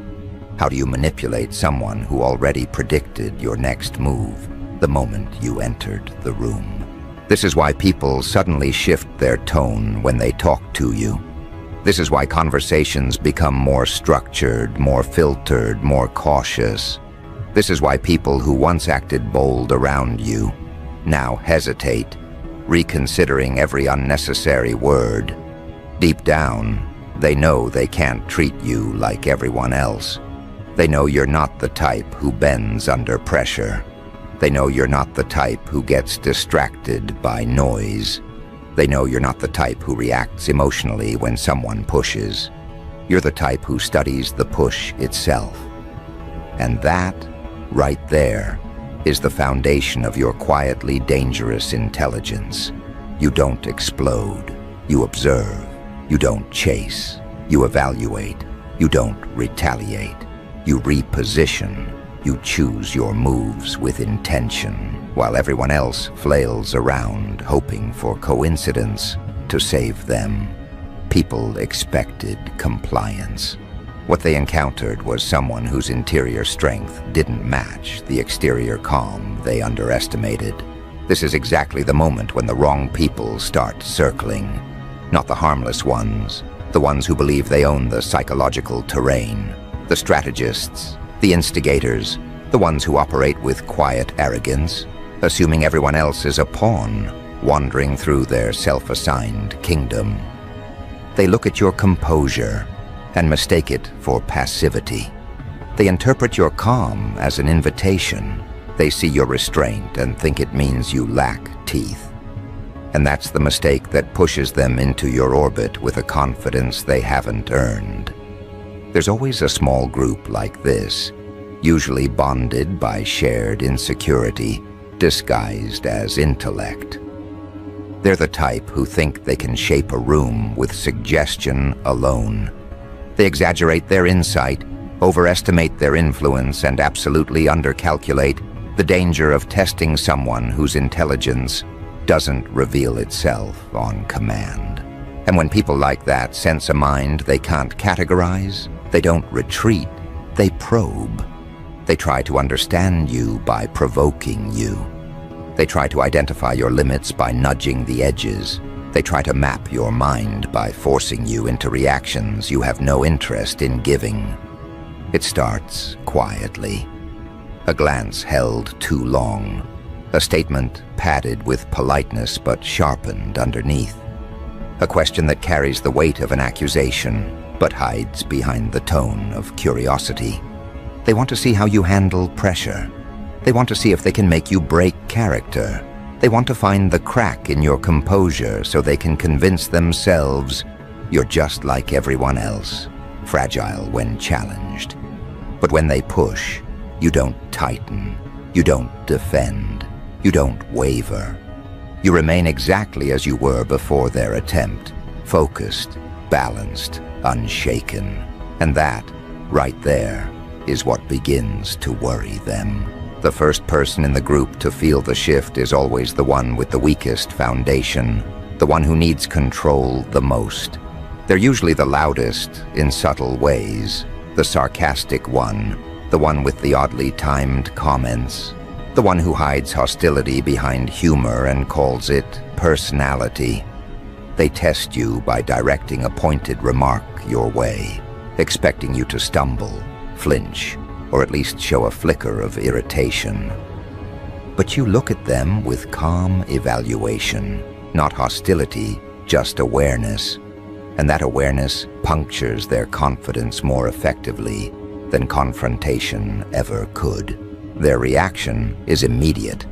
How do you manipulate someone who already predicted your next move the moment you entered the room? This is why people suddenly shift their tone when they talk to you. This is why conversations become more structured, more filtered, more cautious. This is why people who once acted bold around you now hesitate, reconsidering every unnecessary word. Deep down, they know they can't treat you like everyone else. They know you're not the type who bends under pressure. They know you're not the type who gets distracted by noise. They know you're not the type who reacts emotionally when someone pushes. You're the type who studies the push itself. And that, right there, is the foundation of your quietly dangerous intelligence. You don't explode. You observe. You don't chase. You evaluate. You don't retaliate. You reposition. You choose your moves with intention, while everyone else flails around hoping for coincidence to save them. People expected compliance. What they encountered was someone whose interior strength didn't match the exterior calm they underestimated. This is exactly the moment when the wrong people start circling. Not the harmless ones, the ones who believe they own the psychological terrain. The strategists, the instigators, the ones who operate with quiet arrogance, assuming everyone else is a pawn, wandering through their self-assigned kingdom. They look at your composure and mistake it for passivity. They interpret your calm as an invitation. They see your restraint and think it means you lack teeth. And that's the mistake that pushes them into your orbit with a confidence they haven't earned. There's always a small group like this, usually bonded by shared insecurity, disguised as intellect. They're the type who think they can shape a room with suggestion alone. They exaggerate their insight, overestimate their influence, and absolutely undercalculate the danger of testing someone whose intelligence doesn't reveal itself on command. And when people like that sense a mind they can't categorize, they don't retreat, they probe. They try to understand you by provoking you. They try to identify your limits by nudging the edges. They try to map your mind by forcing you into reactions you have no interest in giving. It starts quietly. A glance held too long. A statement padded with politeness but sharpened underneath. A question that carries the weight of an accusation but hides behind the tone of curiosity. They want to see how you handle pressure. They want to see if they can make you break character. They want to find the crack in your composure so they can convince themselves you're just like everyone else, fragile when challenged. But when they push, you don't tighten, you don't defend, you don't waver. You remain exactly as you were before their attempt, focused, balanced, unshaken. And that, right there, is what begins to worry them. The first person in the group to feel the shift is always the one with the weakest foundation, the one who needs control the most. They're usually the loudest in subtle ways, the sarcastic one, the one with the oddly timed comments, the one who hides hostility behind humor and calls it personality. They test you by directing a pointed remark your way, expecting you to stumble, flinch, or at least show a flicker of irritation. But you look at them with calm evaluation, not hostility, just awareness. And that awareness punctures their confidence more effectively than confrontation ever could. Their reaction is immediate.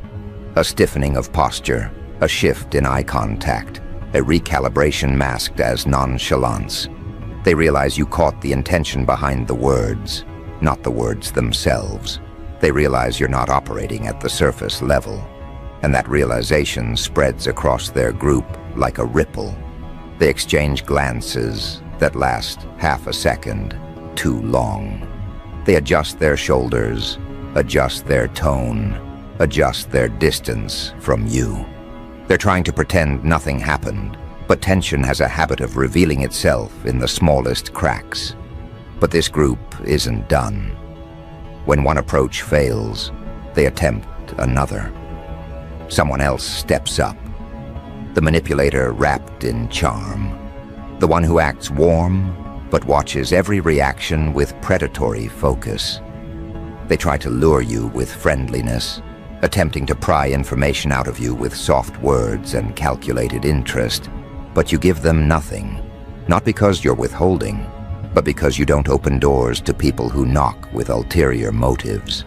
A stiffening of posture, a shift in eye contact, a recalibration masked as nonchalance. They realize you caught the intention behind the words, not the words themselves. They realize you're not operating at the surface level, and that realization spreads across their group like a ripple. They exchange glances that last half a second too long. They adjust their shoulders, adjust their tone, adjust their distance from you. They're trying to pretend nothing happened, but tension has a habit of revealing itself in the smallest cracks. But this group isn't done. When one approach fails, they attempt another. Someone else steps up. The manipulator wrapped in charm. The one who acts warm, but watches every reaction with predatory focus. They try to lure you with friendliness, attempting to pry information out of you with soft words and calculated interest. But you give them nothing, not because you're withholding, but because you don't open doors to people who knock with ulterior motives.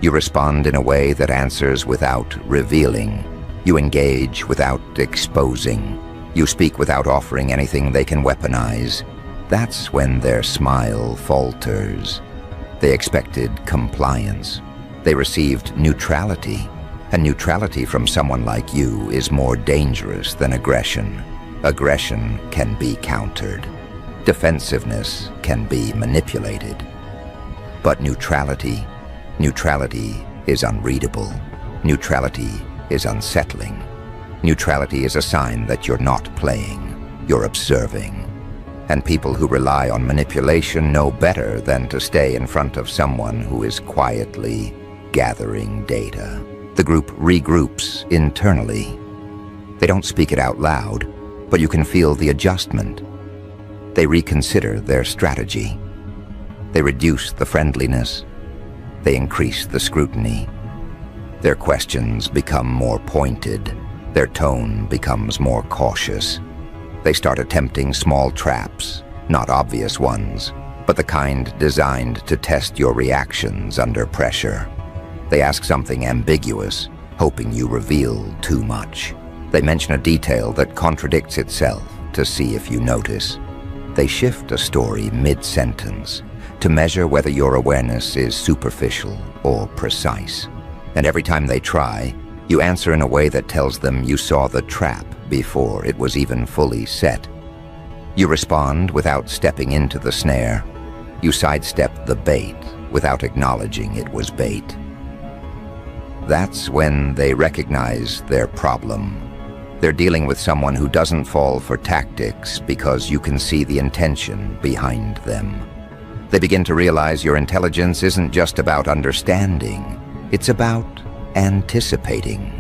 You respond in a way that answers without revealing. You engage without exposing. You speak without offering anything they can weaponize. That's when their smile falters. They expected compliance. They received neutrality. And neutrality from someone like you is more dangerous than aggression. Aggression can be countered. Defensiveness can be manipulated. But neutrality is unreadable. Neutrality is unsettling. Neutrality is a sign that you're not playing, you're observing. And people who rely on manipulation know better than to stay in front of someone who is quietly gathering data. The group regroups internally. They don't speak it out loud, but you can feel the adjustment. They reconsider their strategy. They reduce the friendliness. They increase the scrutiny. Their questions become more pointed. Their tone becomes more cautious. They start attempting small traps, not obvious ones, but the kind designed to test your reactions under pressure. They ask something ambiguous, hoping you reveal too much. They mention a detail that contradicts itself to see if you notice. They shift a story mid-sentence to measure whether your awareness is superficial or precise. And every time they try, you answer in a way that tells them you saw the trap before it was even fully set. You respond without stepping into the snare. You sidestep the bait without acknowledging it was bait. That's when they recognize their problem. They're dealing with someone who doesn't fall for tactics because you can see the intention behind them. They begin to realize your intelligence isn't just about understanding, it's about anticipating.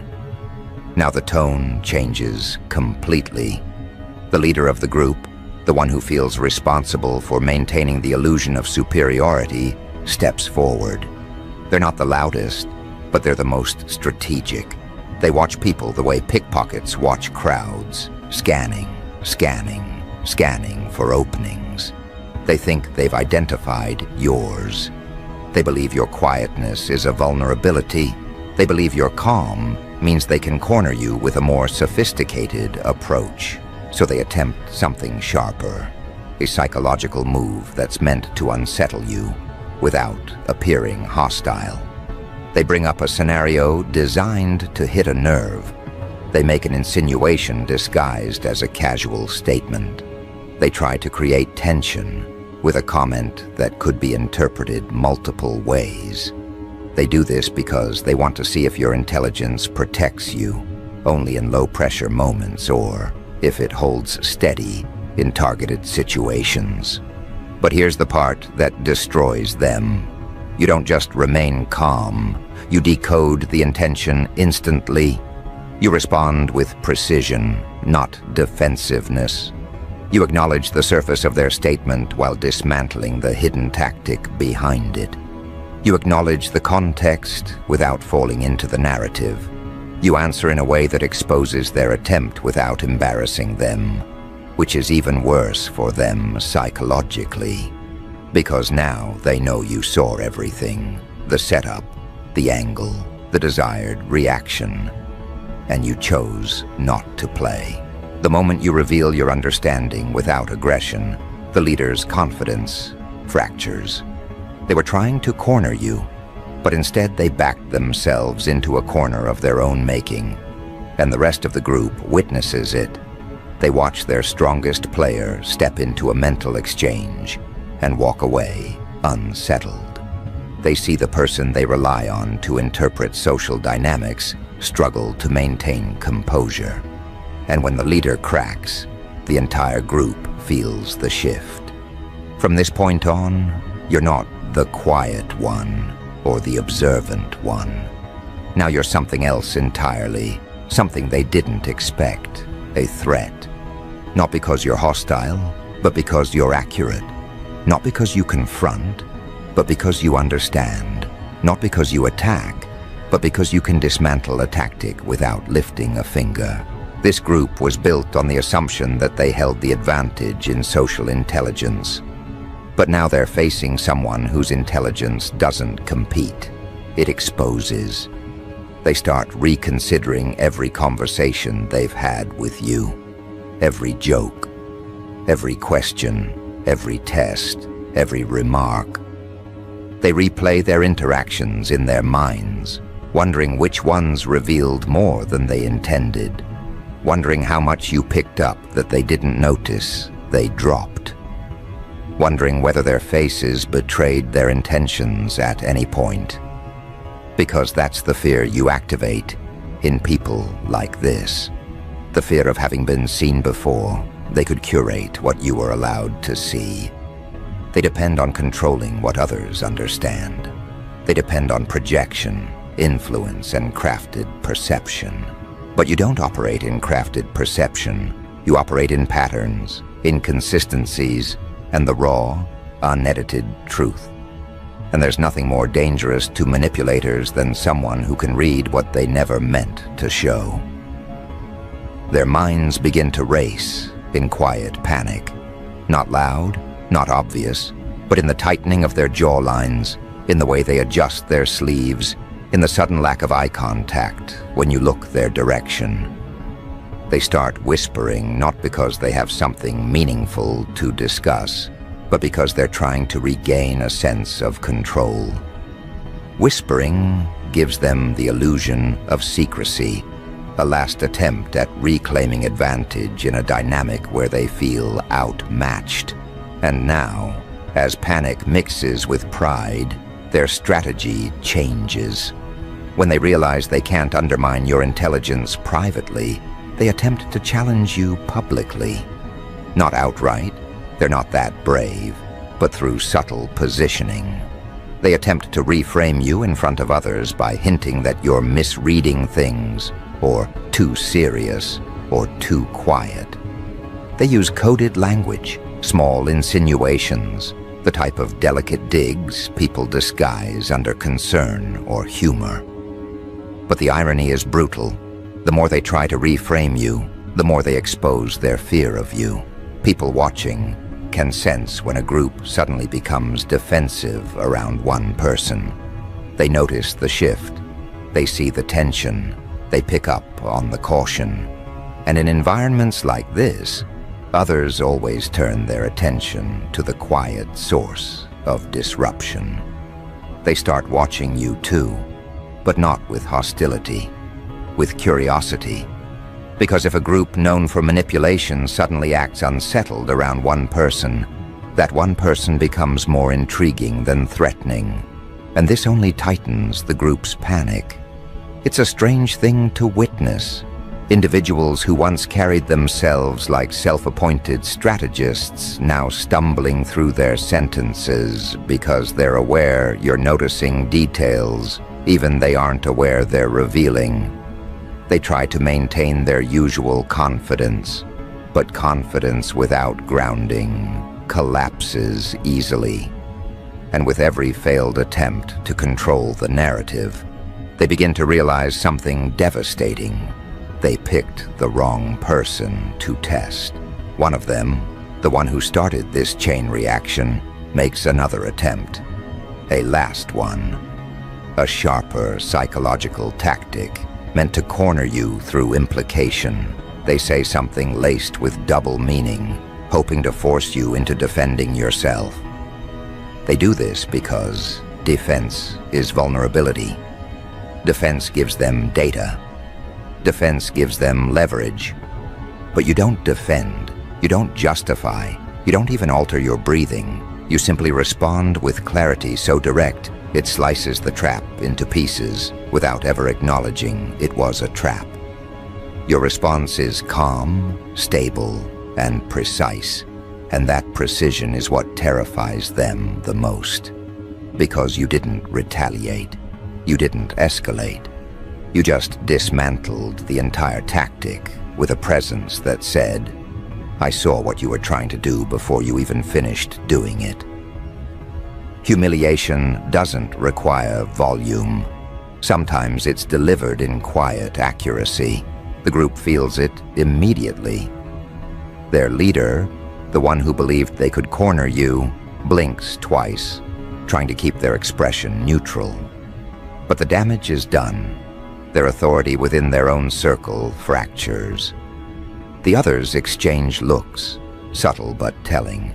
Now the tone changes completely. The leader of the group, the one who feels responsible for maintaining the illusion of superiority, steps forward. They're not the loudest, but they're the most strategic. They watch people the way pickpockets watch crowds, scanning for openings. They think they've identified yours. They believe your quietness is a vulnerability. They believe your calm means they can corner you with a more sophisticated approach. So they attempt something sharper, a psychological move that's meant to unsettle you without appearing hostile. They bring up a scenario designed to hit a nerve. They make an insinuation disguised as a casual statement. They try to create tension with a comment that could be interpreted multiple ways. They do this because they want to see if your intelligence protects you only in low-pressure moments or if it holds steady in targeted situations. But here's the part that destroys them. You don't just remain calm, you decode the intention instantly. You respond with precision, not defensiveness. You acknowledge the surface of their statement while dismantling the hidden tactic behind it. You acknowledge the context without falling into the narrative. You answer in a way that exposes their attempt without embarrassing them, which is even worse for them psychologically. Because now they know you saw everything, the setup, the angle, the desired reaction, and you chose not to play. The moment you reveal your understanding without aggression, the leader's confidence fractures. They were trying to corner you, but instead they backed themselves into a corner of their own making, and the rest of the group witnesses it. They watch their strongest player step into a mental exchange and walk away unsettled. They see the person they rely on to interpret social dynamics struggle to maintain composure. And when the leader cracks, the entire group feels the shift. From this point on, you're not the quiet one or the observant one. Now you're something else entirely, something they didn't expect, a threat. Not because you're hostile, but because you're accurate. Not because you confront, but because you understand. Not because you attack, but because you can dismantle a tactic without lifting a finger. This group was built on the assumption that they held the advantage in social intelligence. But now they're facing someone whose intelligence doesn't compete. It exposes. They start reconsidering every conversation they've had with you. Every joke, every question, every test, every remark. They replay their interactions in their minds, wondering which ones revealed more than they intended, wondering how much you picked up that they didn't notice they dropped, wondering whether their faces betrayed their intentions at any point. Because that's the fear you activate in people like this. The fear of having been seen before they could curate what you were allowed to see. They depend on controlling what others understand. They depend on projection, influence, and crafted perception. But you don't operate in crafted perception. You operate in patterns, inconsistencies, and the raw, unedited truth. And there's nothing more dangerous to manipulators than someone who can read what they never meant to show. Their minds begin to race in quiet panic. Not loud, not obvious, but in the tightening of their jawlines, in the way they adjust their sleeves, in the sudden lack of eye contact when you look their direction. They start whispering not because they have something meaningful to discuss, but because they're trying to regain a sense of control. Whispering gives them the illusion of secrecy, a last attempt at reclaiming advantage in a dynamic where they feel outmatched. And now, as panic mixes with pride, their strategy changes. When they realize they can't undermine your intelligence privately, they attempt to challenge you publicly. Not outright, they're not that brave, but through subtle positioning. They attempt to reframe you in front of others by hinting that you're misreading things, or too serious, or too quiet. They use coded language, small insinuations, the type of delicate digs people disguise under concern or humor. But the irony is brutal. The more they try to reframe you, the more they expose their fear of you. People watching can sense when a group suddenly becomes defensive around one person. They notice the shift. They see the tension. They pick up on the caution. And in environments like this, others always turn their attention to the quiet source of disruption. They start watching you too, but not with hostility, with curiosity. Because if a group known for manipulation suddenly acts unsettled around one person, that one person becomes more intriguing than threatening. And this only tightens the group's panic. It's a strange thing to witness. Individuals who once carried themselves like self-appointed strategists now stumbling through their sentences because they're aware you're noticing details, even they aren't aware they're revealing. They try to maintain their usual confidence, but confidence without grounding collapses easily. And with every failed attempt to control the narrative, they begin to realize something devastating. They picked the wrong person to test. One of them, the one who started this chain reaction, makes another attempt. A last one. A sharper psychological tactic meant to corner you through implication. They say something laced with double meaning, hoping to force you into defending yourself. They do this because defense is vulnerability. Defense gives them data. Defense gives them leverage. But you don't defend. You don't justify. You don't even alter your breathing. You simply respond with clarity so direct it slices the trap into pieces without ever acknowledging it was a trap. Your response is calm, stable, and precise, and that precision is what terrifies them the most. Because you didn't retaliate. You didn't escalate. You just dismantled the entire tactic with a presence that said, "I saw what you were trying to do before you even finished doing it." Humiliation doesn't require volume. Sometimes it's delivered in quiet accuracy. The group feels it immediately. Their leader, the one who believed they could corner you, blinks twice, trying to keep their expression neutral. But the damage is done. Their authority within their own circle fractures. The others exchange looks, subtle but telling,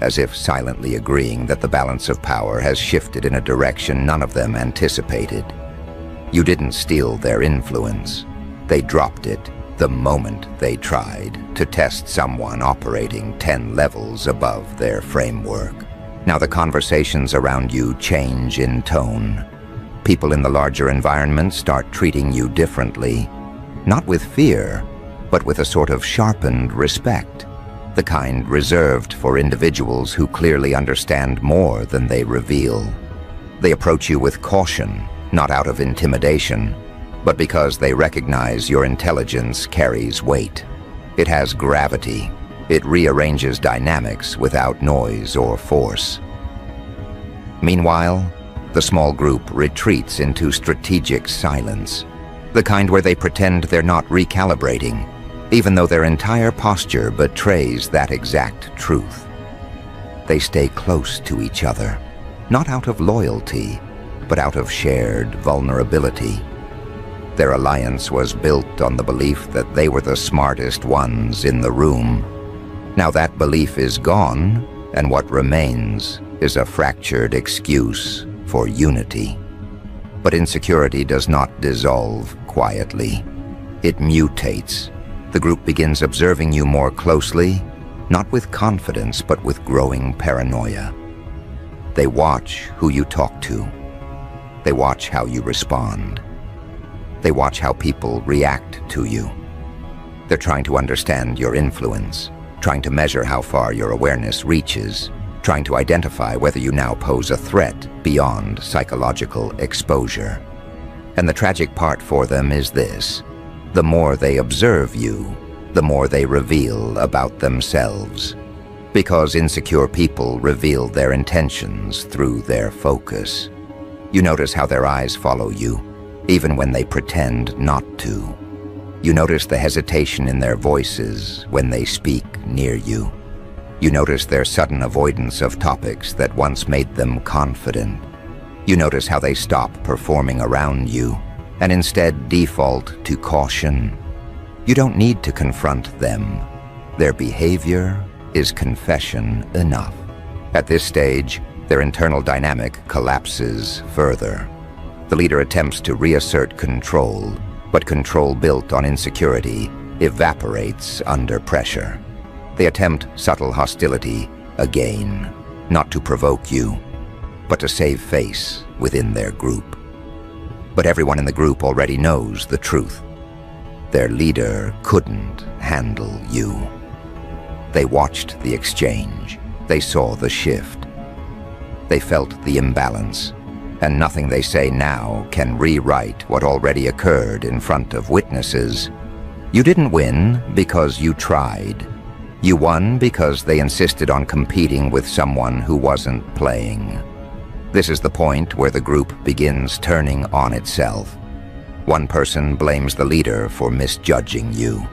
as if silently agreeing that the balance of power has shifted in a direction none of them anticipated. You didn't steal their influence. They dropped it the moment they tried to test someone operating 10 levels above their framework. Now the conversations around you change in tone. People in the larger environment start treating you differently, not with fear, but with a sort of sharpened respect, the kind reserved for individuals who clearly understand more than they reveal. They approach you with caution, not out of intimidation, but because they recognize your intelligence carries weight. It has gravity. It rearranges dynamics without noise or force. Meanwhile, the small group retreats into strategic silence, the kind where they pretend they're not recalibrating, even though their entire posture betrays that exact truth. They stay close to each other, not out of loyalty, but out of shared vulnerability. Their alliance was built on the belief that they were the smartest ones in the room. Now that belief is gone, and what remains is a fractured excuse for unity. But insecurity does not dissolve quietly. It mutates. The group begins observing you more closely, not with confidence, but with growing paranoia. They watch who you talk to. They watch how you respond. They watch how people react to you. They're trying to understand your influence, trying to measure how far your awareness reaches, trying to identify whether you now pose a threat beyond psychological exposure. And the tragic part for them is this: the more they observe you, the more they reveal about themselves. Because insecure people reveal their intentions through their focus. You notice how their eyes follow you, even when they pretend not to. You notice the hesitation in their voices when they speak near you. You notice their sudden avoidance of topics that once made them confident. You notice how they stop performing around you and instead default to caution. You don't need to confront them. Their behavior is confession enough. At this stage, their internal dynamic collapses further. The leader attempts to reassert control, but control built on insecurity evaporates under pressure. They attempt subtle hostility again, not to provoke you, but to save face within their group. But everyone in the group already knows the truth. Their leader couldn't handle you. They watched the exchange. They saw the shift. They felt the imbalance, and nothing they say now can rewrite what already occurred in front of witnesses. You didn't win because you tried. You won because they insisted on competing with someone who wasn't playing. This is the point where the group begins turning on itself. One person blames the leader for misjudging you.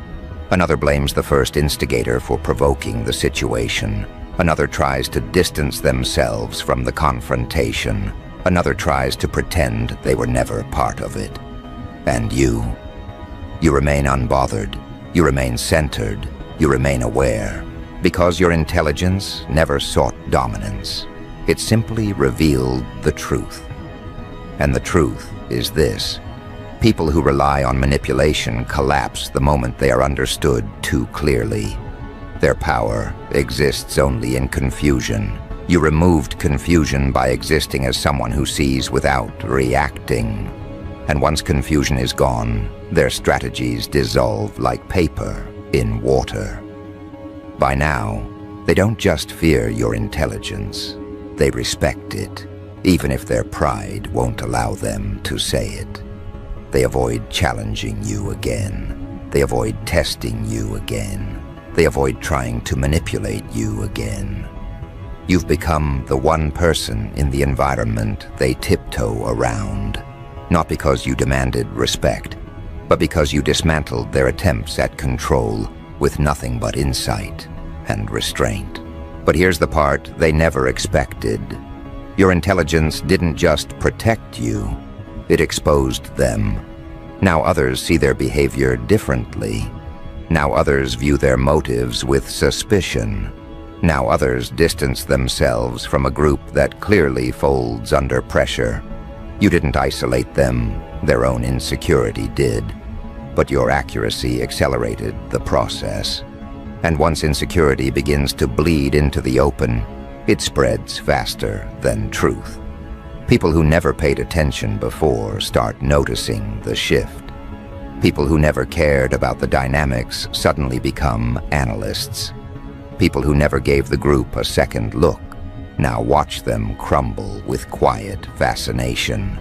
Another blames the first instigator for provoking the situation. Another tries to distance themselves from the confrontation. Another tries to pretend they were never part of it. And you remain unbothered. You remain centered. You remain aware. Because your intelligence never sought dominance. It simply revealed the truth. And the truth is this: people who rely on manipulation collapse the moment they are understood too clearly. Their power exists only in confusion. You removed confusion by existing as someone who sees without reacting. And once confusion is gone, their strategies dissolve like paper in water. By now, they don't just fear your intelligence. They respect it, even if their pride won't allow them to say it. They avoid challenging you again. They avoid testing you again. They avoid trying to manipulate you again. You've become the one person in the environment they tiptoe around, not because you demanded respect, but because you dismantled their attempts at control with nothing but insight and restraint. But here's the part they never expected. Your intelligence didn't just protect you, it exposed them. Now others see their behavior differently. Now others view their motives with suspicion. Now others distance themselves from a group that clearly folds under pressure. You didn't isolate them, their own insecurity did. But your accuracy accelerated the process. And once insecurity begins to bleed into the open, it spreads faster than truth. People who never paid attention before start noticing the shift. People who never cared about the dynamics suddenly become analysts. People who never gave the group a second look now watch them crumble with quiet fascination.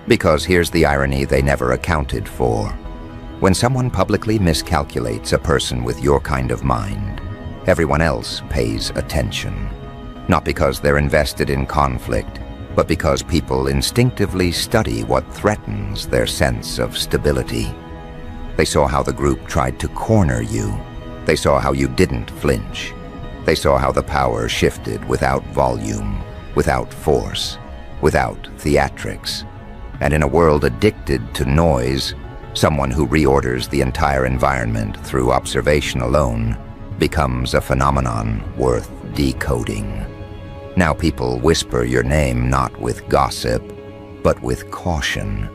Because here's the irony they never accounted for. When someone publicly miscalculates a person with your kind of mind, everyone else pays attention. Not because they're invested in conflict, but because people instinctively study what threatens their sense of stability. They saw how the group tried to corner you. They saw how you didn't flinch. They saw how the power shifted without volume, without force, without theatrics. And in a world addicted to noise, someone who reorders the entire environment through observation alone becomes a phenomenon worth decoding. Now people whisper your name not with gossip, but with caution.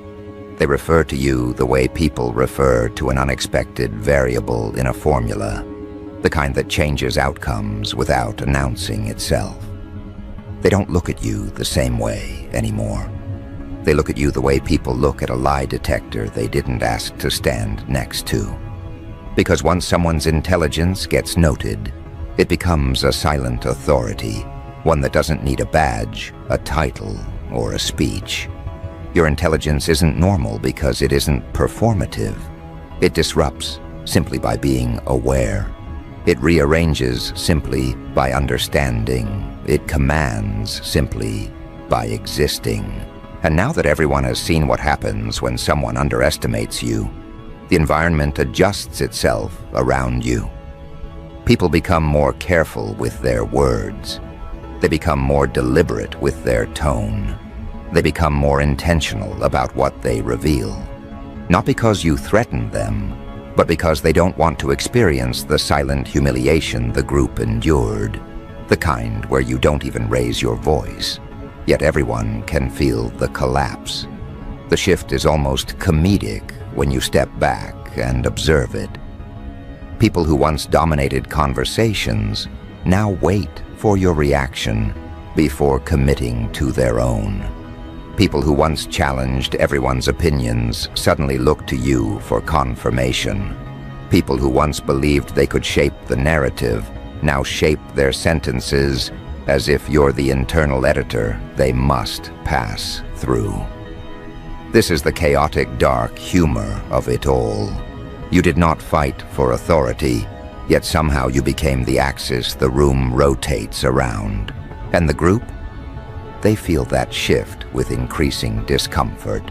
They refer to you the way people refer to an unexpected variable in a formula, the kind that changes outcomes without announcing itself. They don't look at you the same way anymore. They look at you the way people look at a lie detector they didn't ask to stand next to. Because once someone's intelligence gets noted, it becomes a silent authority, one that doesn't need a badge, a title, or a speech. Your intelligence isn't normal because it isn't performative. It disrupts simply by being aware. It rearranges simply by understanding. It commands simply by existing. And now that everyone has seen what happens when someone underestimates you, the environment adjusts itself around you. People become more careful with their words. They become more deliberate with their tone. They become more intentional about what they reveal. Not because you threaten them, but because they don't want to experience the silent humiliation the group endured, the kind where you don't even raise your voice, yet everyone can feel the collapse. The shift is almost comedic when you step back and observe it. People who once dominated conversations now wait for your reaction before committing to their own. People who once challenged everyone's opinions suddenly look to you for confirmation. People who once believed they could shape the narrative now shape their sentences as if you're the internal editor they must pass through. This is the chaotic, dark humor of it all. You did not fight for authority, yet somehow you became the axis the room rotates around. And the group? They feel that shift with increasing discomfort.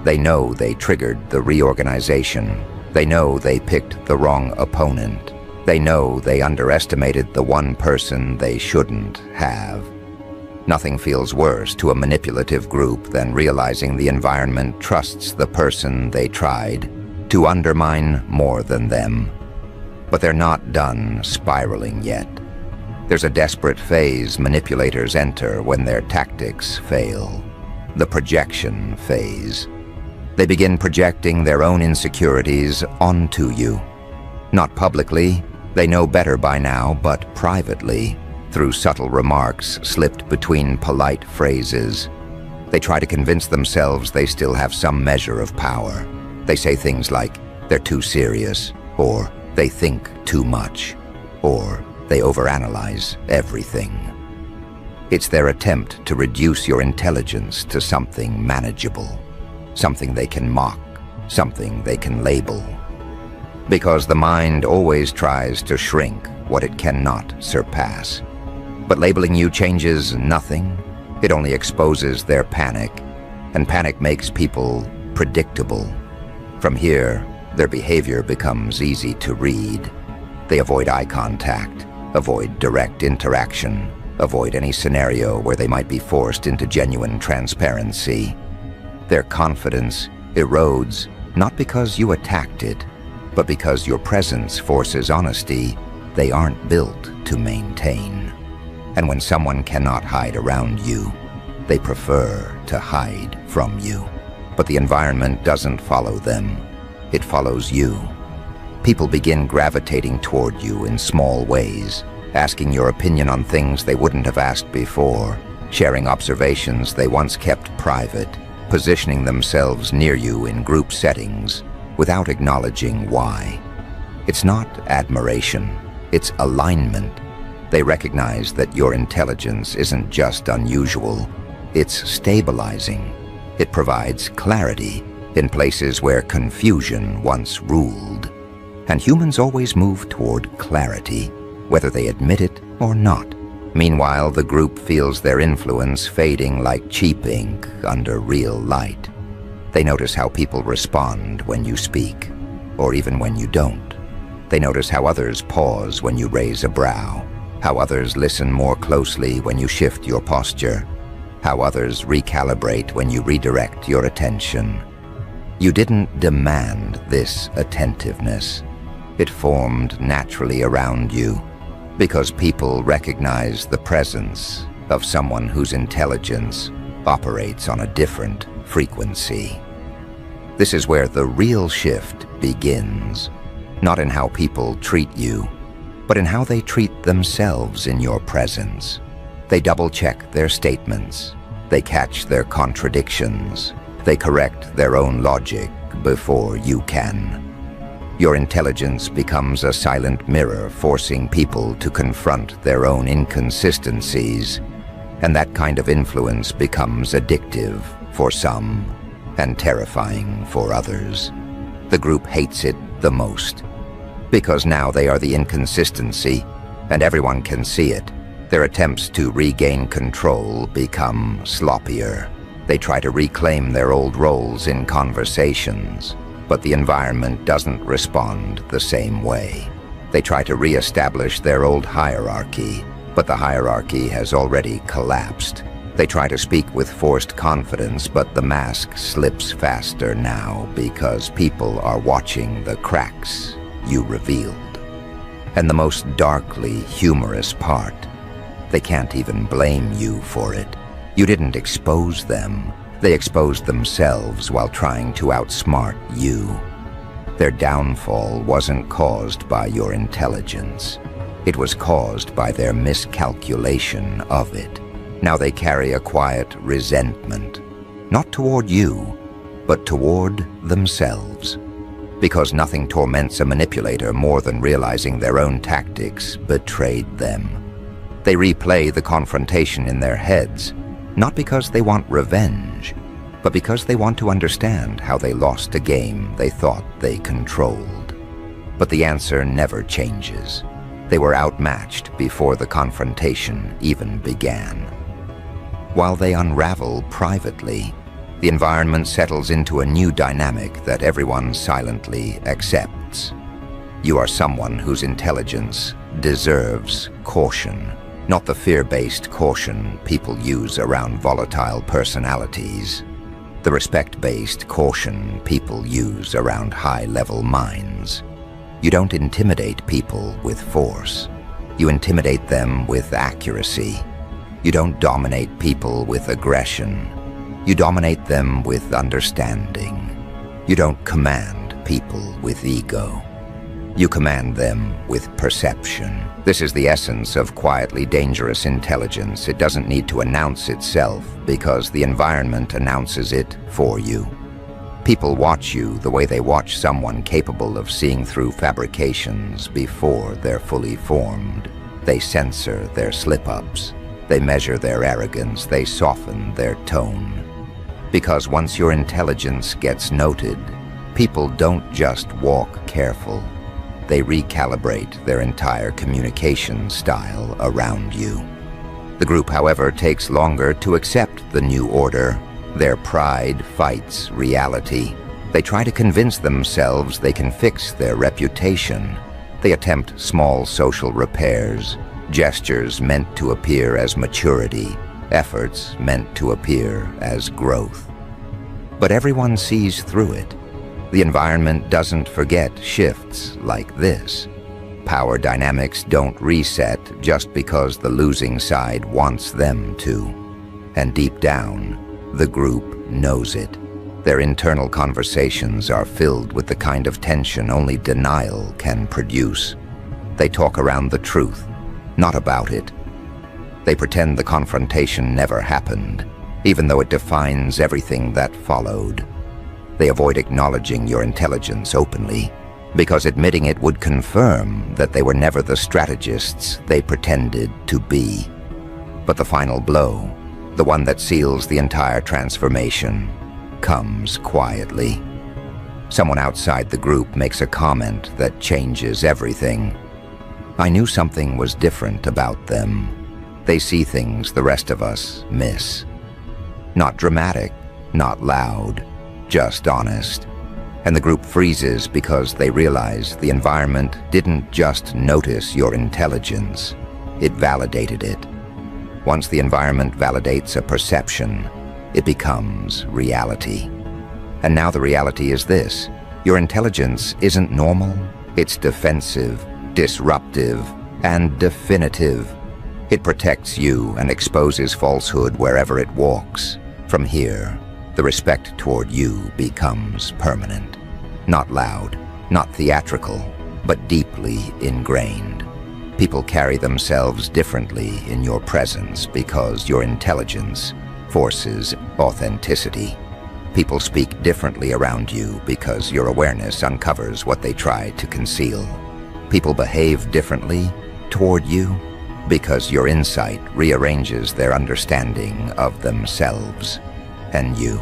They know they triggered the reorganization. They know they picked the wrong opponent. They know they underestimated the one person they shouldn't have. Nothing feels worse to a manipulative group than realizing the environment trusts the person they tried to undermine more than them. But they're not done spiraling yet. There's a desperate phase manipulators enter when their tactics fail, the projection phase. They begin projecting their own insecurities onto you. Not publicly, they know better by now, but privately, through subtle remarks slipped between polite phrases. They try to convince themselves they still have some measure of power. They say things like, they're too serious, or they think too much, or they overanalyze everything. It's their attempt to reduce your intelligence to something manageable, something they can mock, something they can label. Because the mind always tries to shrink what it cannot surpass. But labeling you changes nothing. It only exposes their panic, and panic makes people predictable. From here, their behavior becomes easy to read. They avoid eye contact, avoid direct interaction, avoid any scenario where they might be forced into genuine transparency. Their confidence erodes not because you attacked it, but because your presence forces honesty they aren't built to maintain. And when someone cannot hide around you, they prefer to hide from you. But the environment doesn't follow them. It follows you. People begin gravitating toward you in small ways, asking your opinion on things they wouldn't have asked before, sharing observations they once kept private, positioning themselves near you in group settings without acknowledging why. It's not admiration, it's alignment. They recognize that your intelligence isn't just unusual, it's stabilizing. It provides clarity in places where confusion once ruled. And humans always move toward clarity, whether they admit it or not. Meanwhile, the group feels their influence fading like cheap ink under real light. They notice how people respond when you speak, or even when you don't. They notice how others pause when you raise a brow, how others listen more closely when you shift your posture, how others recalibrate when you redirect your attention. You didn't demand this attentiveness. It formed naturally around you because people recognize the presence of someone whose intelligence operates on a different frequency. This is where the real shift begins, not in how people treat you, but in how they treat themselves in your presence. They double-check their statements. They catch their contradictions. They correct their own logic before you can. Your intelligence becomes a silent mirror, forcing people to confront their own inconsistencies, and that kind of influence becomes addictive for some and terrifying for others. The group hates it the most, because now they are the inconsistency, and everyone can see it. Their attempts to regain control become sloppier. They try to reclaim their old roles in conversations, but the environment doesn't respond the same way. They try to re-establish their old hierarchy, but the hierarchy has already collapsed. They try to speak with forced confidence, but the mask slips faster now because people are watching the cracks you revealed. And the most darkly humorous part, they can't even blame you for it. You didn't expose them. They exposed themselves while trying to outsmart you. Their downfall wasn't caused by your intelligence. It was caused by their miscalculation of it. Now they carry a quiet resentment, not toward you, but toward themselves. Because nothing torments a manipulator more than realizing their own tactics betrayed them. They replay the confrontation in their heads, not because they want revenge, but because they want to understand how they lost a game they thought they controlled. But the answer never changes. They were outmatched before the confrontation even began. While they unravel privately, the environment settles into a new dynamic that everyone silently accepts. You are someone whose intelligence deserves caution. Not the fear-based caution people use around volatile personalities. The respect-based caution people use around high-level minds. You don't intimidate people with force. You intimidate them with accuracy. You don't dominate people with aggression. You dominate them with understanding. You don't command people with ego. You command them with perception. This is the essence of quietly dangerous intelligence. It doesn't need to announce itself because the environment announces it for you. People watch you the way they watch someone capable of seeing through fabrications before they're fully formed. They censor their slip-ups. They measure their arrogance. They soften their tone. Because once your intelligence gets noted, people don't just walk careful. They recalibrate their entire communication style around you. The group, however, takes longer to accept the new order. Their pride fights reality. They try to convince themselves they can fix their reputation. They attempt small social repairs, gestures meant to appear as maturity, efforts meant to appear as growth. But everyone sees through it. The environment doesn't forget shifts like this. Power dynamics don't reset just because the losing side wants them to. And deep down, the group knows it. Their internal conversations are filled with the kind of tension only denial can produce. They talk around the truth, not about it. They pretend the confrontation never happened, even though it defines everything that followed. They avoid acknowledging your intelligence openly, because admitting it would confirm that they were never the strategists they pretended to be. But the final blow, the one that seals the entire transformation, comes quietly. Someone outside the group makes a comment that changes everything. I knew something was different about them. They see things the rest of us miss. Not dramatic, not loud, just honest. And the group freezes because they realize the environment didn't just notice your intelligence, it validated it. Once the environment validates a perception, it becomes reality. And now the reality is this: your intelligence isn't normal, it's defensive, disruptive, and definitive. It protects you and exposes falsehood wherever it walks. From here, The respect toward you becomes permanent. Not loud, not theatrical, but deeply ingrained. People carry themselves differently in your presence because your intelligence forces authenticity. People speak differently around you because your awareness uncovers what they try to conceal. People behave differently toward you because your insight rearranges their understanding of themselves and you.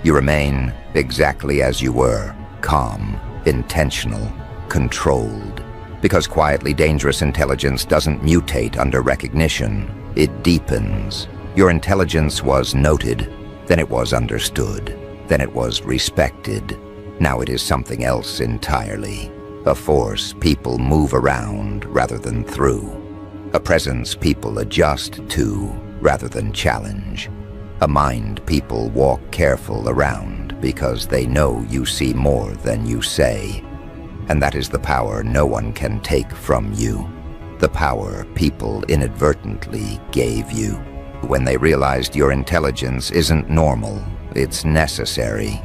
You remain exactly as you were, calm, intentional, controlled. Because quietly dangerous intelligence doesn't mutate under recognition, it deepens. Your intelligence was noted, then it was understood, then it was respected. Now it is something else entirely. A force people move around rather than through. A presence people adjust to rather than challenge. A mind people walk careful around because they know you see more than you say. And that is the power no one can take from you. The power people inadvertently gave you. When they realized your intelligence isn't normal, it's necessary.